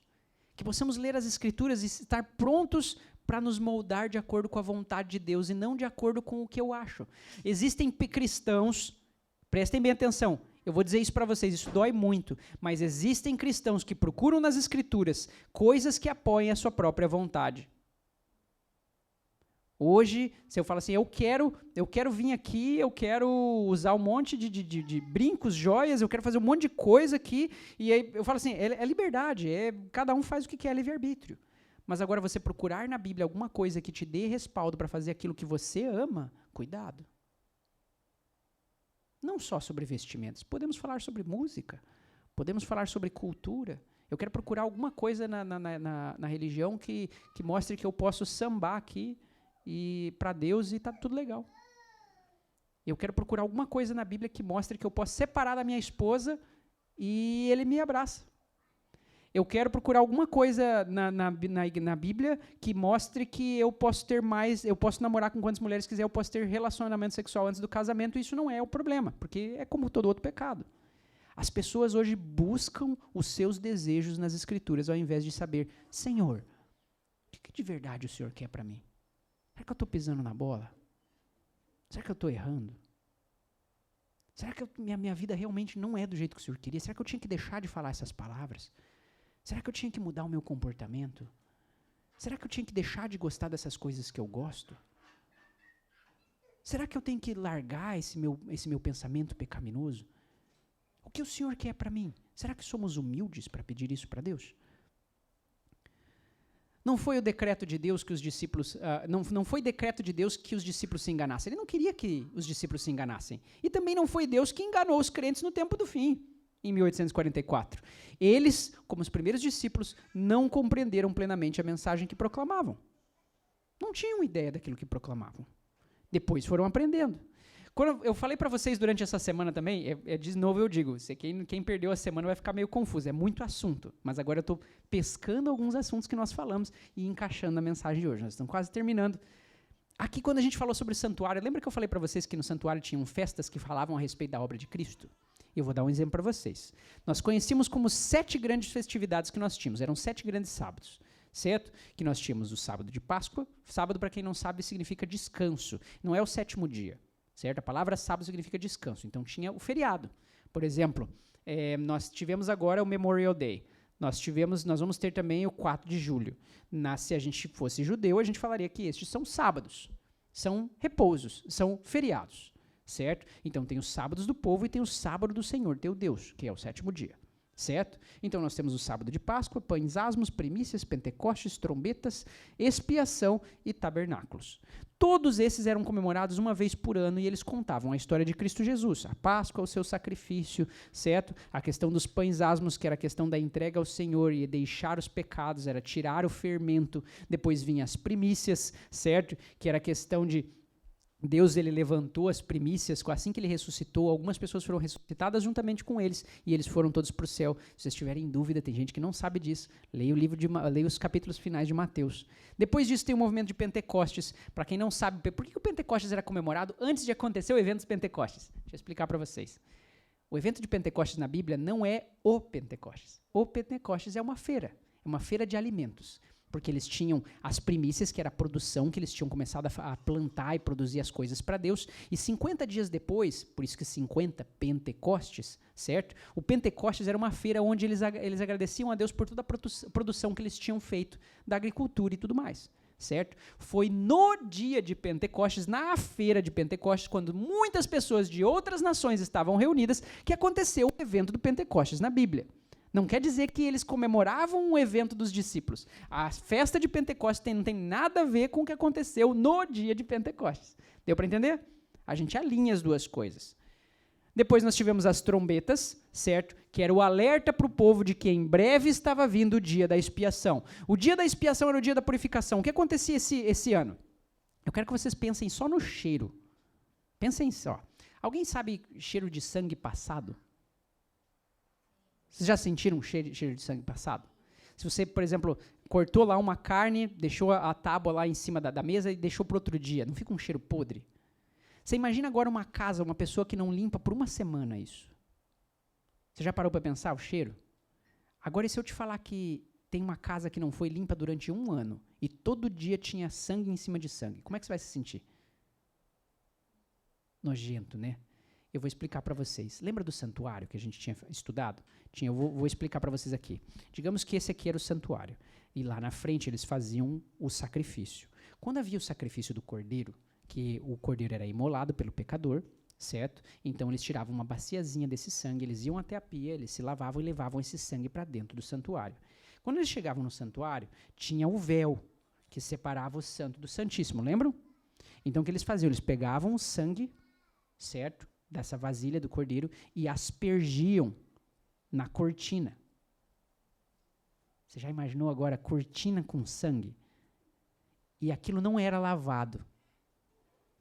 Que possamos ler as escrituras e estar prontos para nos moldar de acordo com a vontade de Deus e não de acordo com o que eu acho. Existem cristãos, prestem bem atenção, eu vou dizer isso para vocês, isso dói muito, mas existem cristãos que procuram nas escrituras coisas que apoiem a sua própria vontade. Hoje, se eu falo assim, eu quero vir aqui, eu quero usar um monte de brincos, joias, eu quero fazer um monte de coisa aqui, e aí eu falo assim, é liberdade, cada um faz o que quer, é livre-arbítrio. Mas agora você procurar na Bíblia alguma coisa que te dê respaldo para fazer aquilo que você ama, cuidado. Não só sobre vestimentas, podemos falar sobre música, podemos falar sobre cultura. Eu quero procurar alguma coisa na religião que mostre que eu posso sambar aqui, e para Deus, e está tudo legal. Eu quero procurar alguma coisa na Bíblia que mostre que eu posso separar da minha esposa e ele me abraça. Eu quero procurar alguma coisa na Bíblia que mostre que eu posso eu posso namorar com quantas mulheres quiser, eu posso ter relacionamento sexual antes do casamento, e isso não é o problema, porque é como todo outro pecado. As pessoas hoje buscam os seus desejos nas escrituras, ao invés de saber, Senhor, o que de verdade o Senhor quer para mim? Será que eu estou pisando na bola? Será que eu estou errando? Será que minha vida realmente não é do jeito que o Senhor queria? Será que eu tinha que deixar de falar essas palavras? Será que eu tinha que mudar o meu comportamento? Será que eu tinha que deixar de gostar dessas coisas que eu gosto? Será que eu tenho que largar esse meu pensamento pecaminoso? O que o Senhor quer para mim? Será que somos humildes para pedir isso para Deus? Não foi o decreto de Deus que os discípulos... não foi decreto de Deus que os discípulos se enganassem. Ele não queria que os discípulos se enganassem. E também não foi Deus que enganou os crentes no tempo do fim, em 1844. Eles, como os primeiros discípulos, não compreenderam plenamente a mensagem que proclamavam. Não tinham ideia daquilo que proclamavam. Depois foram aprendendo. Quando eu falei para vocês durante essa semana também, de novo eu digo, quem perdeu a semana vai ficar meio confuso, é muito assunto, mas agora eu estou pescando alguns assuntos que nós falamos e encaixando a mensagem de hoje. Nós estamos quase terminando. Aqui, quando a gente falou sobre o santuário, lembra que eu falei para vocês que no santuário tinham festas que falavam a respeito da obra de Cristo? Eu vou dar um exemplo para vocês. Nós conhecíamos como 7 grandes festividades que nós tínhamos, eram 7 grandes sábados. Certo? Que nós tínhamos o sábado de Páscoa. Sábado, para quem não sabe, significa descanso, não é o 7º dia. Certo? A palavra sábado significa descanso. Então tinha o feriado. Por exemplo, nós tivemos agora o Memorial Day. Nós vamos ter também o 4 de julho. Se a gente fosse judeu, a gente falaria que estes são sábados. São repousos, são feriados. Certo? Então tem os sábados do povo e tem o sábado do Senhor, teu Deus, que é o 7º dia. Certo? Então nós temos o sábado de Páscoa, pães asmos, primícias, pentecostes, trombetas, expiação e tabernáculos. Todos esses eram comemorados uma vez por ano e eles contavam a história de Cristo Jesus, a Páscoa, o seu sacrifício, certo? A questão dos pães asmos, que era a questão da entrega ao Senhor e deixar os pecados, era tirar o fermento. Depois vinham as primícias, certo? Que era a questão de Deus, ele levantou as primícias, assim que ele ressuscitou, algumas pessoas foram ressuscitadas juntamente com eles, e eles foram todos para o céu. Se vocês tiverem dúvida, tem gente que não sabe disso, leia os capítulos finais de Mateus. Depois disso tem o movimento de Pentecostes. Para quem não sabe, por que o Pentecostes era comemorado antes de acontecer o evento dos Pentecostes? Deixa eu explicar para vocês. O evento de Pentecostes na Bíblia não é o Pentecostes. O Pentecostes é uma feira de alimentos. Porque eles tinham as primícias, que era a produção, que eles tinham começado a plantar e produzir as coisas para Deus, e 50 dias depois, por isso que 50 Pentecostes, certo? O Pentecostes era uma feira onde eles agradeciam a Deus por toda a produção que eles tinham feito da agricultura e tudo mais, certo? Foi no dia de Pentecostes, na feira de Pentecostes, quando muitas pessoas de outras nações estavam reunidas, que aconteceu o evento do Pentecostes na Bíblia. Não quer dizer que eles comemoravam o evento dos discípulos. A festa de Pentecostes não tem nada a ver com o que aconteceu no dia de Pentecostes. Deu para entender? A gente alinha as duas coisas. Depois nós tivemos as trombetas, certo? Que era o alerta para o povo de que em breve estava vindo o dia da expiação. O dia da expiação era o dia da purificação. O que acontecia esse ano? Eu quero que vocês pensem só no cheiro. Pensem só. Alguém sabe cheiro de sangue passado? Vocês já sentiram um cheiro de sangue passado? Se você, por exemplo, cortou lá uma carne, deixou a tábua lá em cima da mesa e deixou para outro dia, não fica um cheiro podre? Você imagina agora uma casa, uma pessoa que não limpa por uma semana isso. Você já parou para pensar o cheiro? Agora, e se eu te falar que tem uma casa que não foi limpa durante 1 ano e todo dia tinha sangue em cima de sangue, como é que você vai se sentir? Nojento, né? Eu vou explicar para vocês. Lembra do santuário que a gente tinha estudado? Eu vou explicar para vocês aqui. Digamos que esse aqui era o santuário. E lá na frente eles faziam o sacrifício. Quando havia o sacrifício do cordeiro, que o cordeiro era imolado pelo pecador, certo? Então eles tiravam uma baciazinha desse sangue, eles iam até a pia, eles se lavavam e levavam esse sangue para dentro do santuário. Quando eles chegavam no santuário, tinha o véu que separava o santo do santíssimo, lembram? Então o que eles faziam? Eles pegavam o sangue, certo? Dessa vasilha do cordeiro e aspergiam na cortina. Você já imaginou agora cortina com sangue? E aquilo não era lavado.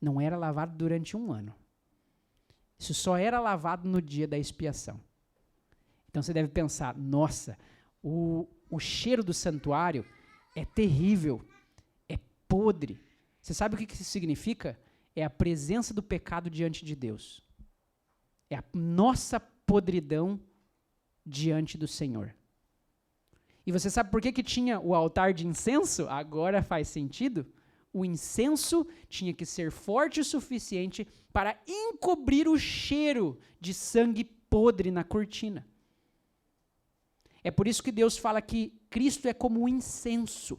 Não era lavado durante 1 ano. Isso só era lavado no dia da expiação. Então você deve pensar, nossa, o cheiro do santuário é terrível, é podre. Você sabe o que isso significa? É a presença do pecado diante de Deus. É a nossa podridão diante do Senhor. E você sabe por que tinha o altar de incenso? Agora faz sentido? O incenso tinha que ser forte o suficiente para encobrir o cheiro de sangue podre na cortina. É por isso que Deus fala que Cristo é como o incenso.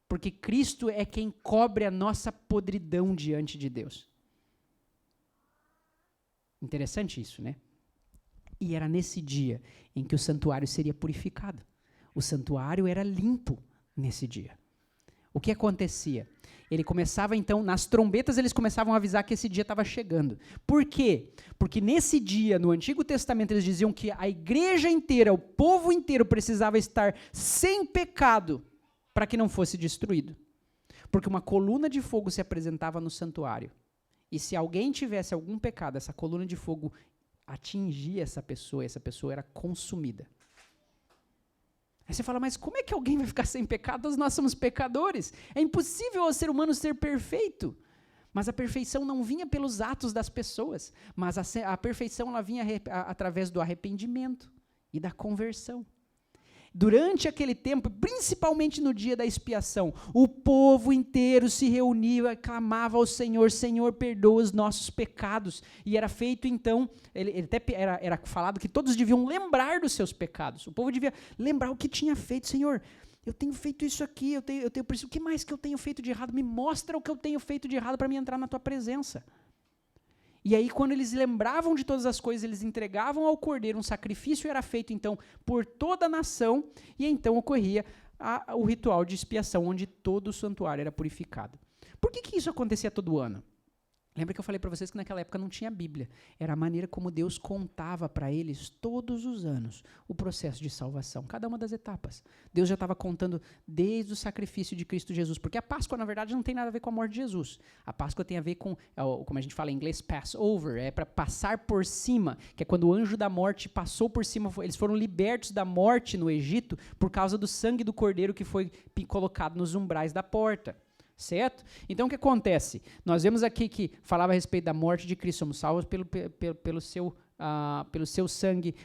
Porque Cristo é quem cobre a nossa podridão diante de Deus. Interessante isso, né? E era nesse dia em que o santuário seria purificado. O santuário era limpo nesse dia. O que acontecia? Ele começava então, nas trombetas eles começavam a avisar que esse dia estava chegando. Por quê? Porque nesse dia, no Antigo Testamento, eles diziam que a igreja inteira, o povo inteiro precisava estar sem pecado para que não fosse destruído. Porque uma coluna de fogo se apresentava no santuário. E se alguém tivesse algum pecado, essa coluna de fogo atingia essa pessoa e essa pessoa era consumida. Aí você fala, mas como é que alguém vai ficar sem pecado? Todos nós somos pecadores. É impossível ao ser humano ser perfeito. Mas a perfeição não vinha pelos atos das pessoas, mas a perfeição ela vinha através do arrependimento e da conversão. Durante aquele tempo, principalmente no dia da expiação, o povo inteiro se reunia e clamava ao Senhor, Senhor, perdoa os nossos pecados. E era feito então, era falado que todos deviam lembrar dos seus pecados. O povo devia lembrar o que tinha feito. Senhor, eu tenho feito isso aqui, eu tenho o que mais que eu tenho feito de errado? Me mostra o que eu tenho feito de errado para me entrar na tua presença. E aí, quando eles lembravam de todas as coisas, eles entregavam ao cordeiro um sacrifício, era feito, então, por toda a nação, e então ocorria o ritual de expiação, onde todo o santuário era purificado. Por que isso acontecia todo ano? Lembra que eu falei para vocês que naquela época não tinha Bíblia. Era a maneira como Deus contava para eles, todos os anos, o processo de salvação, cada uma das etapas. Deus já estava contando desde o sacrifício de Cristo Jesus, porque a Páscoa, na verdade, não tem nada a ver com a morte de Jesus. A Páscoa tem a ver com, como a gente fala em inglês, Passover, é para passar por cima, que é quando o anjo da morte passou por cima, eles foram libertos da morte no Egito por causa do sangue do cordeiro que foi colocado nos umbrais da porta. Certo? Então o que acontece? Nós vemos aqui que falava a respeito da morte de Cristo, somos salvos pelo seu sangue.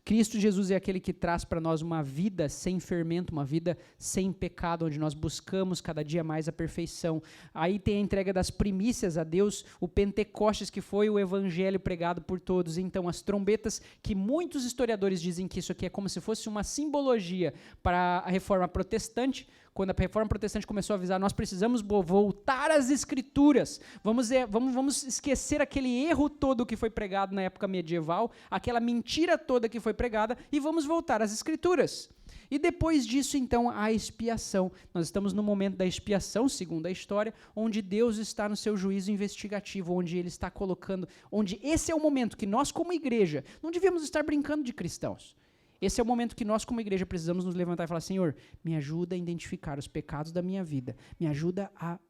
Cristo Jesus é aquele que traz para nós uma vida sem fermento, uma vida sem pecado, onde nós buscamos cada dia mais a perfeição. Aí tem a entrega das primícias a Deus, o Pentecostes, que foi o evangelho pregado por todos. Então as trombetas, que muitos historiadores dizem que isso aqui é como se fosse uma simbologia para a reforma protestante, quando a Reforma Protestante começou a avisar, nós precisamos voltar às Escrituras. Vamos esquecer aquele erro todo que foi pregado na época medieval, aquela mentira toda que foi pregada, e vamos voltar às Escrituras. E depois disso, então, a expiação. Nós estamos no momento da expiação, segundo a história, onde Deus está no seu juízo investigativo, onde Ele está colocando, onde esse é o momento que nós, como igreja, não devíamos estar brincando de cristãos. Esse é o momento que nós, como igreja, precisamos nos levantar e falar: Senhor, me ajuda a identificar os pecados da minha vida, me ajuda a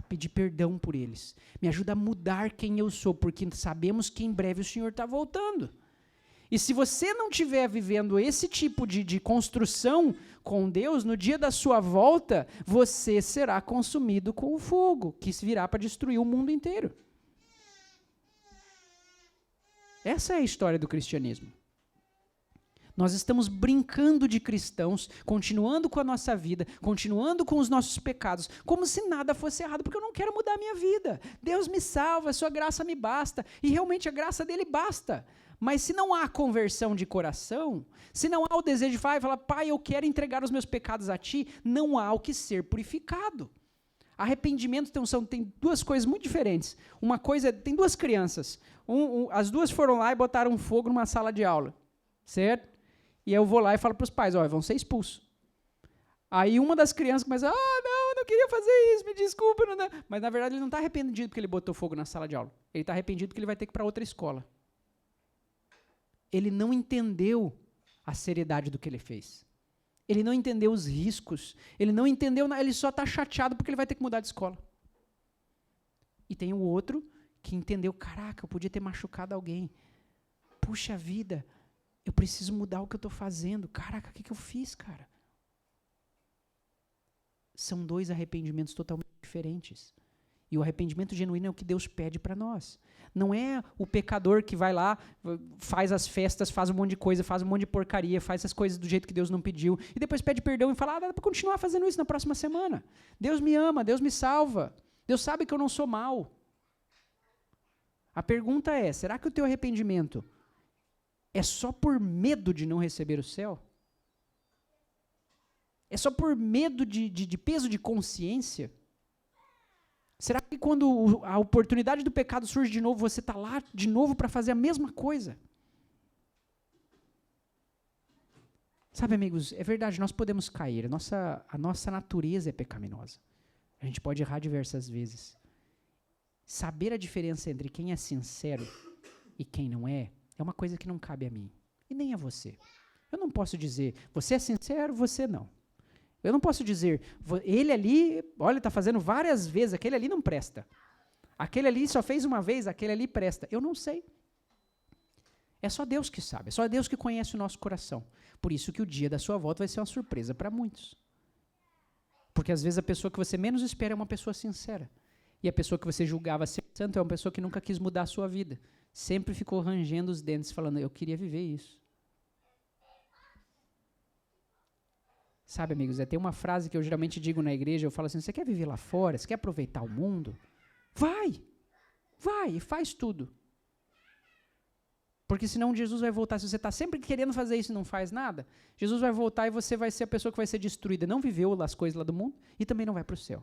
pedir perdão por eles, me ajuda a mudar quem eu sou, porque sabemos que em breve o Senhor está voltando. E se você não estiver vivendo esse tipo de construção com Deus, no dia da sua volta, você será consumido com o fogo, que virá para destruir o mundo inteiro. Essa é a história do cristianismo. Nós estamos brincando de cristãos, continuando com a nossa vida, continuando com os nossos pecados, como se nada fosse errado, porque eu não quero mudar a minha vida. Deus me salva, a sua graça me basta, e realmente a graça dele basta. Mas se não há conversão de coração, se não há o desejo de falar, Pai, eu quero entregar os meus pecados a Ti, não há o que ser purificado. Arrependimento tem duas coisas muito diferentes. Uma coisa, tem duas crianças, as duas foram lá e botaram fogo numa sala de aula, certo? E eu vou lá e falo para os pais, vão ser expulsos. Aí uma das crianças começa, não, eu não queria fazer isso, me desculpa. Não. Mas na verdade ele não está arrependido porque ele botou fogo na sala de aula. Ele está arrependido porque ele vai ter que ir para outra escola. Ele não entendeu a seriedade do que ele fez. Ele não entendeu os riscos. Ele não entendeu, ele só está chateado porque ele vai ter que mudar de escola. E tem o outro que entendeu, caraca, eu podia ter machucado alguém. Puxa vida, eu preciso mudar o que eu estou fazendo. Caraca, o que eu fiz, cara? São dois arrependimentos totalmente diferentes. E o arrependimento genuíno é o que Deus pede para nós. Não é o pecador que vai lá, faz as festas, faz um monte de coisa, faz um monte de porcaria, faz essas coisas do jeito que Deus não pediu, e depois pede perdão e fala, dá para continuar fazendo isso na próxima semana. Deus me ama, Deus me salva. Deus sabe que eu não sou mau. A pergunta é, será que o teu arrependimento é só por medo de não receber o céu? É só por medo de peso de consciência? Será que quando a oportunidade do pecado surge de novo, você está lá de novo para fazer a mesma coisa? Sabe, amigos, é verdade, nós podemos cair, a nossa natureza é pecaminosa. A gente pode errar diversas vezes. Saber a diferença entre quem é sincero e quem não é uma coisa que não cabe a mim, e nem a você. Eu não posso dizer, você é sincero, você não. Eu não posso dizer, ele ali, olha, está fazendo várias vezes, aquele ali não presta. Aquele ali só fez uma vez, aquele ali presta. Eu não sei. É só Deus que sabe, é só Deus que conhece o nosso coração. Por isso que o dia da sua volta vai ser uma surpresa para muitos. Porque às vezes a pessoa que você menos espera é uma pessoa sincera. E a pessoa que você julgava ser santo é uma pessoa que nunca quis mudar a sua vida. Sempre ficou rangendo os dentes, falando, eu queria viver isso. Sabe, amigos, tem uma frase que eu geralmente digo na igreja, eu falo assim, você quer viver lá fora? Você quer aproveitar o mundo? Vai e faz tudo. Porque senão Jesus vai voltar, se você está sempre querendo fazer isso e não faz nada, Jesus vai voltar e você vai ser a pessoa que vai ser destruída, não viveu as coisas lá do mundo e também não vai para o céu.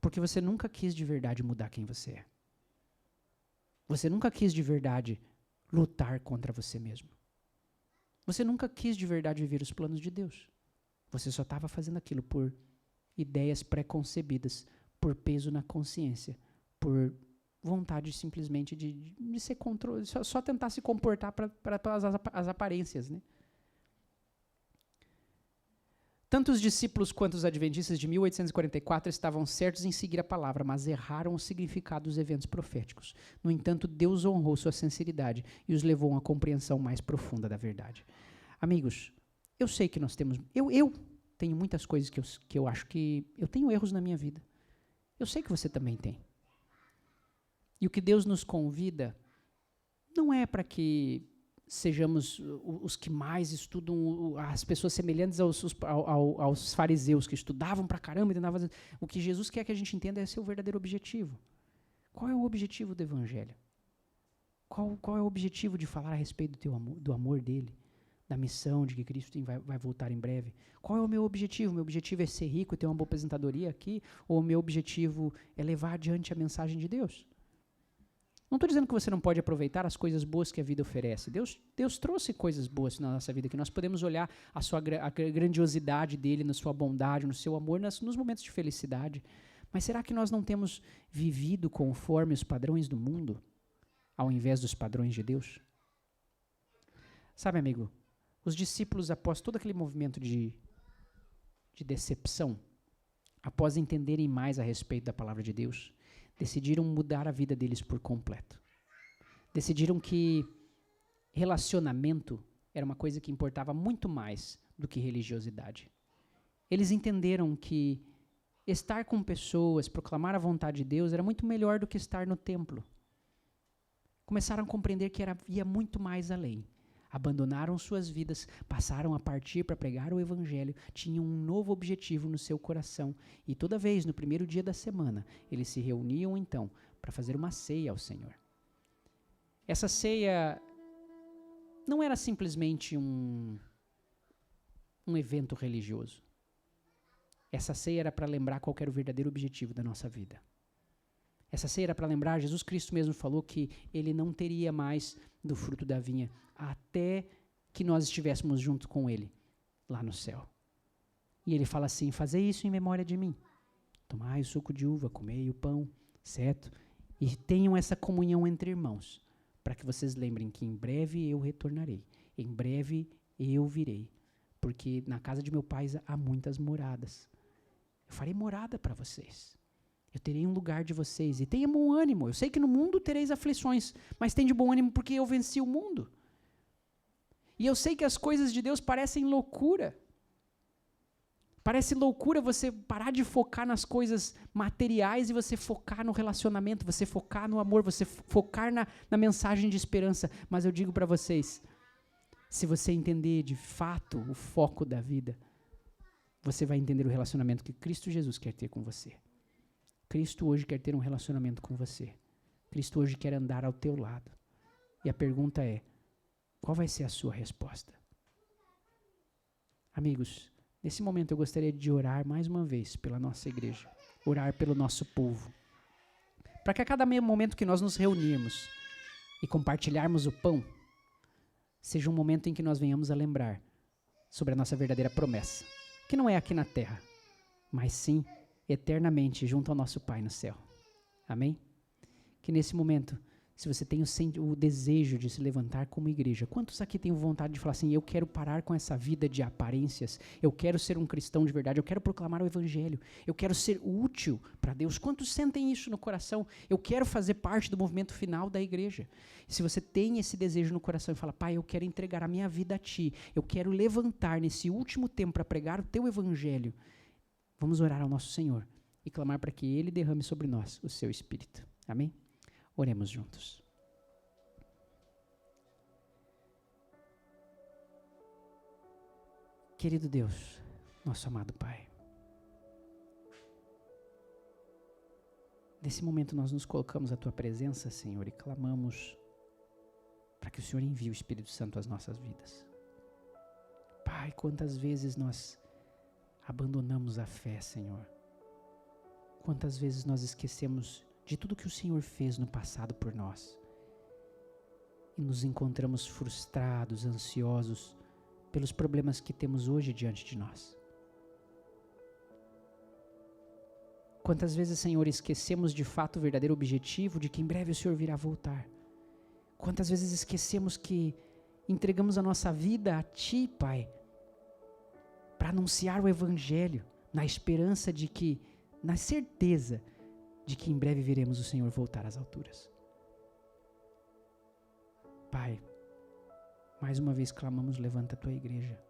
Porque você nunca quis de verdade mudar quem você é. Você nunca quis de verdade lutar contra você mesmo. Você nunca quis de verdade viver os planos de Deus. Você só estava fazendo aquilo por ideias pré-concebidas, por peso na consciência, por vontade simplesmente de ser controle, só tentar se comportar para todas as aparências, né? Tanto os discípulos quanto os adventistas de 1844 estavam certos em seguir a palavra, mas erraram o significado dos eventos proféticos. No entanto, Deus honrou sua sinceridade e os levou a uma compreensão mais profunda da verdade. Amigos, eu sei que nós temos... Eu tenho muitas coisas que eu acho que... Eu tenho erros na minha vida. Eu sei que você também tem. E o que Deus nos convida não é para que sejamos os que mais estudam, as pessoas semelhantes aos fariseus, que estudavam pra caramba e tentavam fazer. O que Jesus quer que a gente entenda é seu verdadeiro objetivo. Qual é o objetivo do Evangelho? Qual é o objetivo de falar a respeito do amor dele? da missão, de que Cristo vai voltar em breve? Qual é o meu objetivo? Meu objetivo é ser rico e ter uma boa aposentadoria aqui? Ou o meu objetivo é levar adiante a mensagem de Deus? Não estou dizendo que você não pode aproveitar as coisas boas que a vida oferece. Deus trouxe coisas boas na nossa vida, que nós podemos olhar a grandiosidade dele, na sua bondade, no seu amor, nos momentos de felicidade. Mas será que nós não temos vivido conforme os padrões do mundo, ao invés dos padrões de Deus? Sabe, amigo, os discípulos, após todo aquele movimento de decepção, após entenderem mais a respeito da palavra de Deus, decidiram mudar a vida deles por completo. Decidiram que relacionamento era uma coisa que importava muito mais do que religiosidade. Eles entenderam que estar com pessoas, proclamar a vontade de Deus, era muito melhor do que estar no templo. Começaram a compreender que ia muito mais além. Abandonaram suas vidas, passaram a partir para pregar o Evangelho, tinham um novo objetivo no seu coração. E toda vez, no primeiro dia da semana, eles se reuniam então para fazer uma ceia ao Senhor. Essa ceia não era simplesmente um evento religioso. Essa ceia era para lembrar qual era o verdadeiro objetivo da nossa vida. Essa ceia era para lembrar, Jesus Cristo mesmo falou que ele não teria mais do fruto da vinha até que nós estivéssemos junto com ele, lá no céu. E ele fala assim, fazei isso em memória de mim. Tomai o suco de uva, comei o pão, certo? E tenham essa comunhão entre irmãos, para que vocês lembrem que em breve eu retornarei, em breve eu virei, porque na casa de meu pai há muitas moradas. Eu farei morada para vocês. Eu terei um lugar de vocês. E tenham bom ânimo. Eu sei que no mundo tereis aflições, mas tenham de bom ânimo porque eu venci o mundo. E eu sei que as coisas de Deus parecem loucura. Parece loucura você parar de focar nas coisas materiais e você focar no relacionamento, você focar no amor, você focar na mensagem de esperança. Mas eu digo para vocês, se você entender de fato o foco da vida, você vai entender o relacionamento que Cristo Jesus quer ter com você. Cristo hoje quer ter um relacionamento com você. Cristo hoje quer andar ao teu lado. E a pergunta é, qual vai ser a sua resposta? Amigos, nesse momento eu gostaria de orar mais uma vez pela nossa igreja. Orar pelo nosso povo. Para que a cada momento que nós nos reunirmos e compartilharmos o pão, seja um momento em que nós venhamos a lembrar sobre a nossa verdadeira promessa. Que não é aqui na terra, mas sim eternamente junto ao nosso Pai no céu. Amém? Que nesse momento, se você tem o desejo de se levantar como igreja, quantos aqui têm vontade de falar assim, eu quero parar com essa vida de aparências, eu quero ser um cristão de verdade, eu quero proclamar o Evangelho, eu quero ser útil para Deus. Quantos sentem isso no coração? Eu quero fazer parte do movimento final da igreja. Se você tem esse desejo no coração e fala, Pai, eu quero entregar a minha vida a Ti, eu quero levantar nesse último tempo para pregar o Teu Evangelho, vamos orar ao nosso Senhor e clamar para que Ele derrame sobre nós o Seu Espírito. Amém? Oremos juntos. Querido Deus, nosso amado Pai, nesse momento nós nos colocamos à Tua presença, Senhor, e clamamos para que o Senhor envie o Espírito Santo às nossas vidas. Pai, quantas vezes nós abandonamos a fé, Senhor. Quantas vezes nós esquecemos de tudo que o Senhor fez no passado por nós e nos encontramos frustrados, ansiosos pelos problemas que temos hoje diante de nós. Quantas vezes, Senhor, esquecemos de fato o verdadeiro objetivo de que em breve o Senhor virá voltar. Quantas vezes esquecemos que entregamos a nossa vida a Ti, Pai, para anunciar o Evangelho, na esperança de que, na certeza de que em breve veremos o Senhor voltar às alturas. Pai, mais uma vez clamamos, levanta a Tua igreja.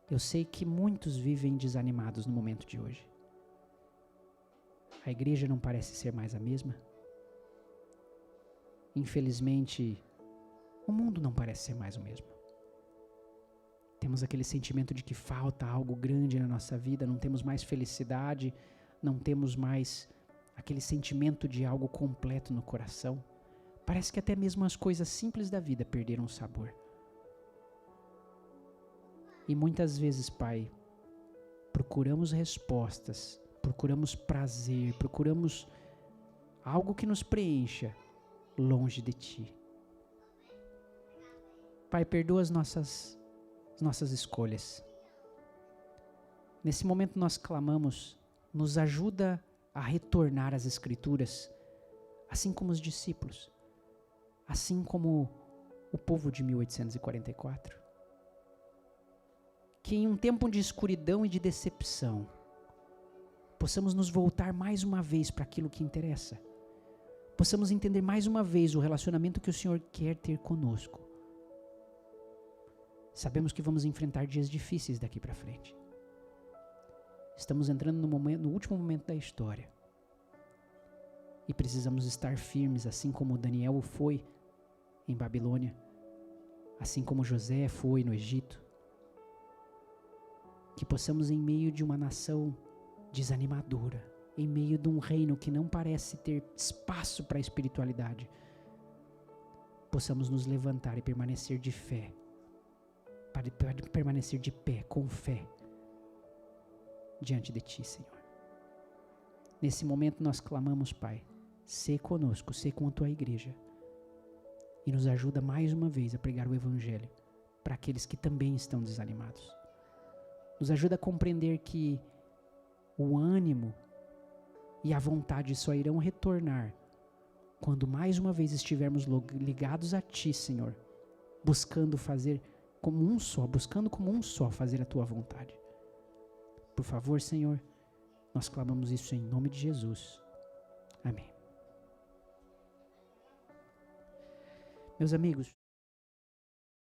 Eu sei que muitos vivem desanimados no momento de hoje. A igreja não parece ser mais a mesma. Infelizmente, o mundo não parece ser mais o mesmo. Temos aquele sentimento de que falta algo grande na nossa vida, não temos mais felicidade, não temos mais aquele sentimento de algo completo no coração. Parece que até mesmo as coisas simples da vida perderam o sabor. E muitas vezes, Pai, procuramos respostas, procuramos prazer, procuramos algo que nos preencha longe de Ti. Pai, perdoa as nossas escolhas. Nesse momento nós clamamos, nos ajuda a retornar às Escrituras, assim como os discípulos, assim como o povo de 1844. Que em um tempo de escuridão e de decepção, possamos nos voltar mais uma vez para aquilo que interessa. Possamos entender mais uma vez o relacionamento que o Senhor quer ter conosco. Sabemos que vamos enfrentar dias difíceis daqui para frente. Estamos entrando no último momento da história. E precisamos estar firmes, assim como Daniel foi em Babilônia, assim como José foi no Egito. Que possamos, em meio de uma nação desanimadora, em meio de um reino que não parece ter espaço para a espiritualidade, possamos nos levantar e permanecer de fé, para permanecer de pé, com fé, diante de Ti, Senhor. Nesse momento nós clamamos, Pai, sê conosco, sê com a Tua igreja, e nos ajuda mais uma vez a pregar o Evangelho para aqueles que também estão desanimados. Nos ajuda a compreender que o ânimo e a vontade só irão retornar quando mais uma vez estivermos ligados a Ti, Senhor, buscando como um só fazer a Tua vontade. Por favor, Senhor, nós clamamos isso em nome de Jesus. Amém. Meus amigos,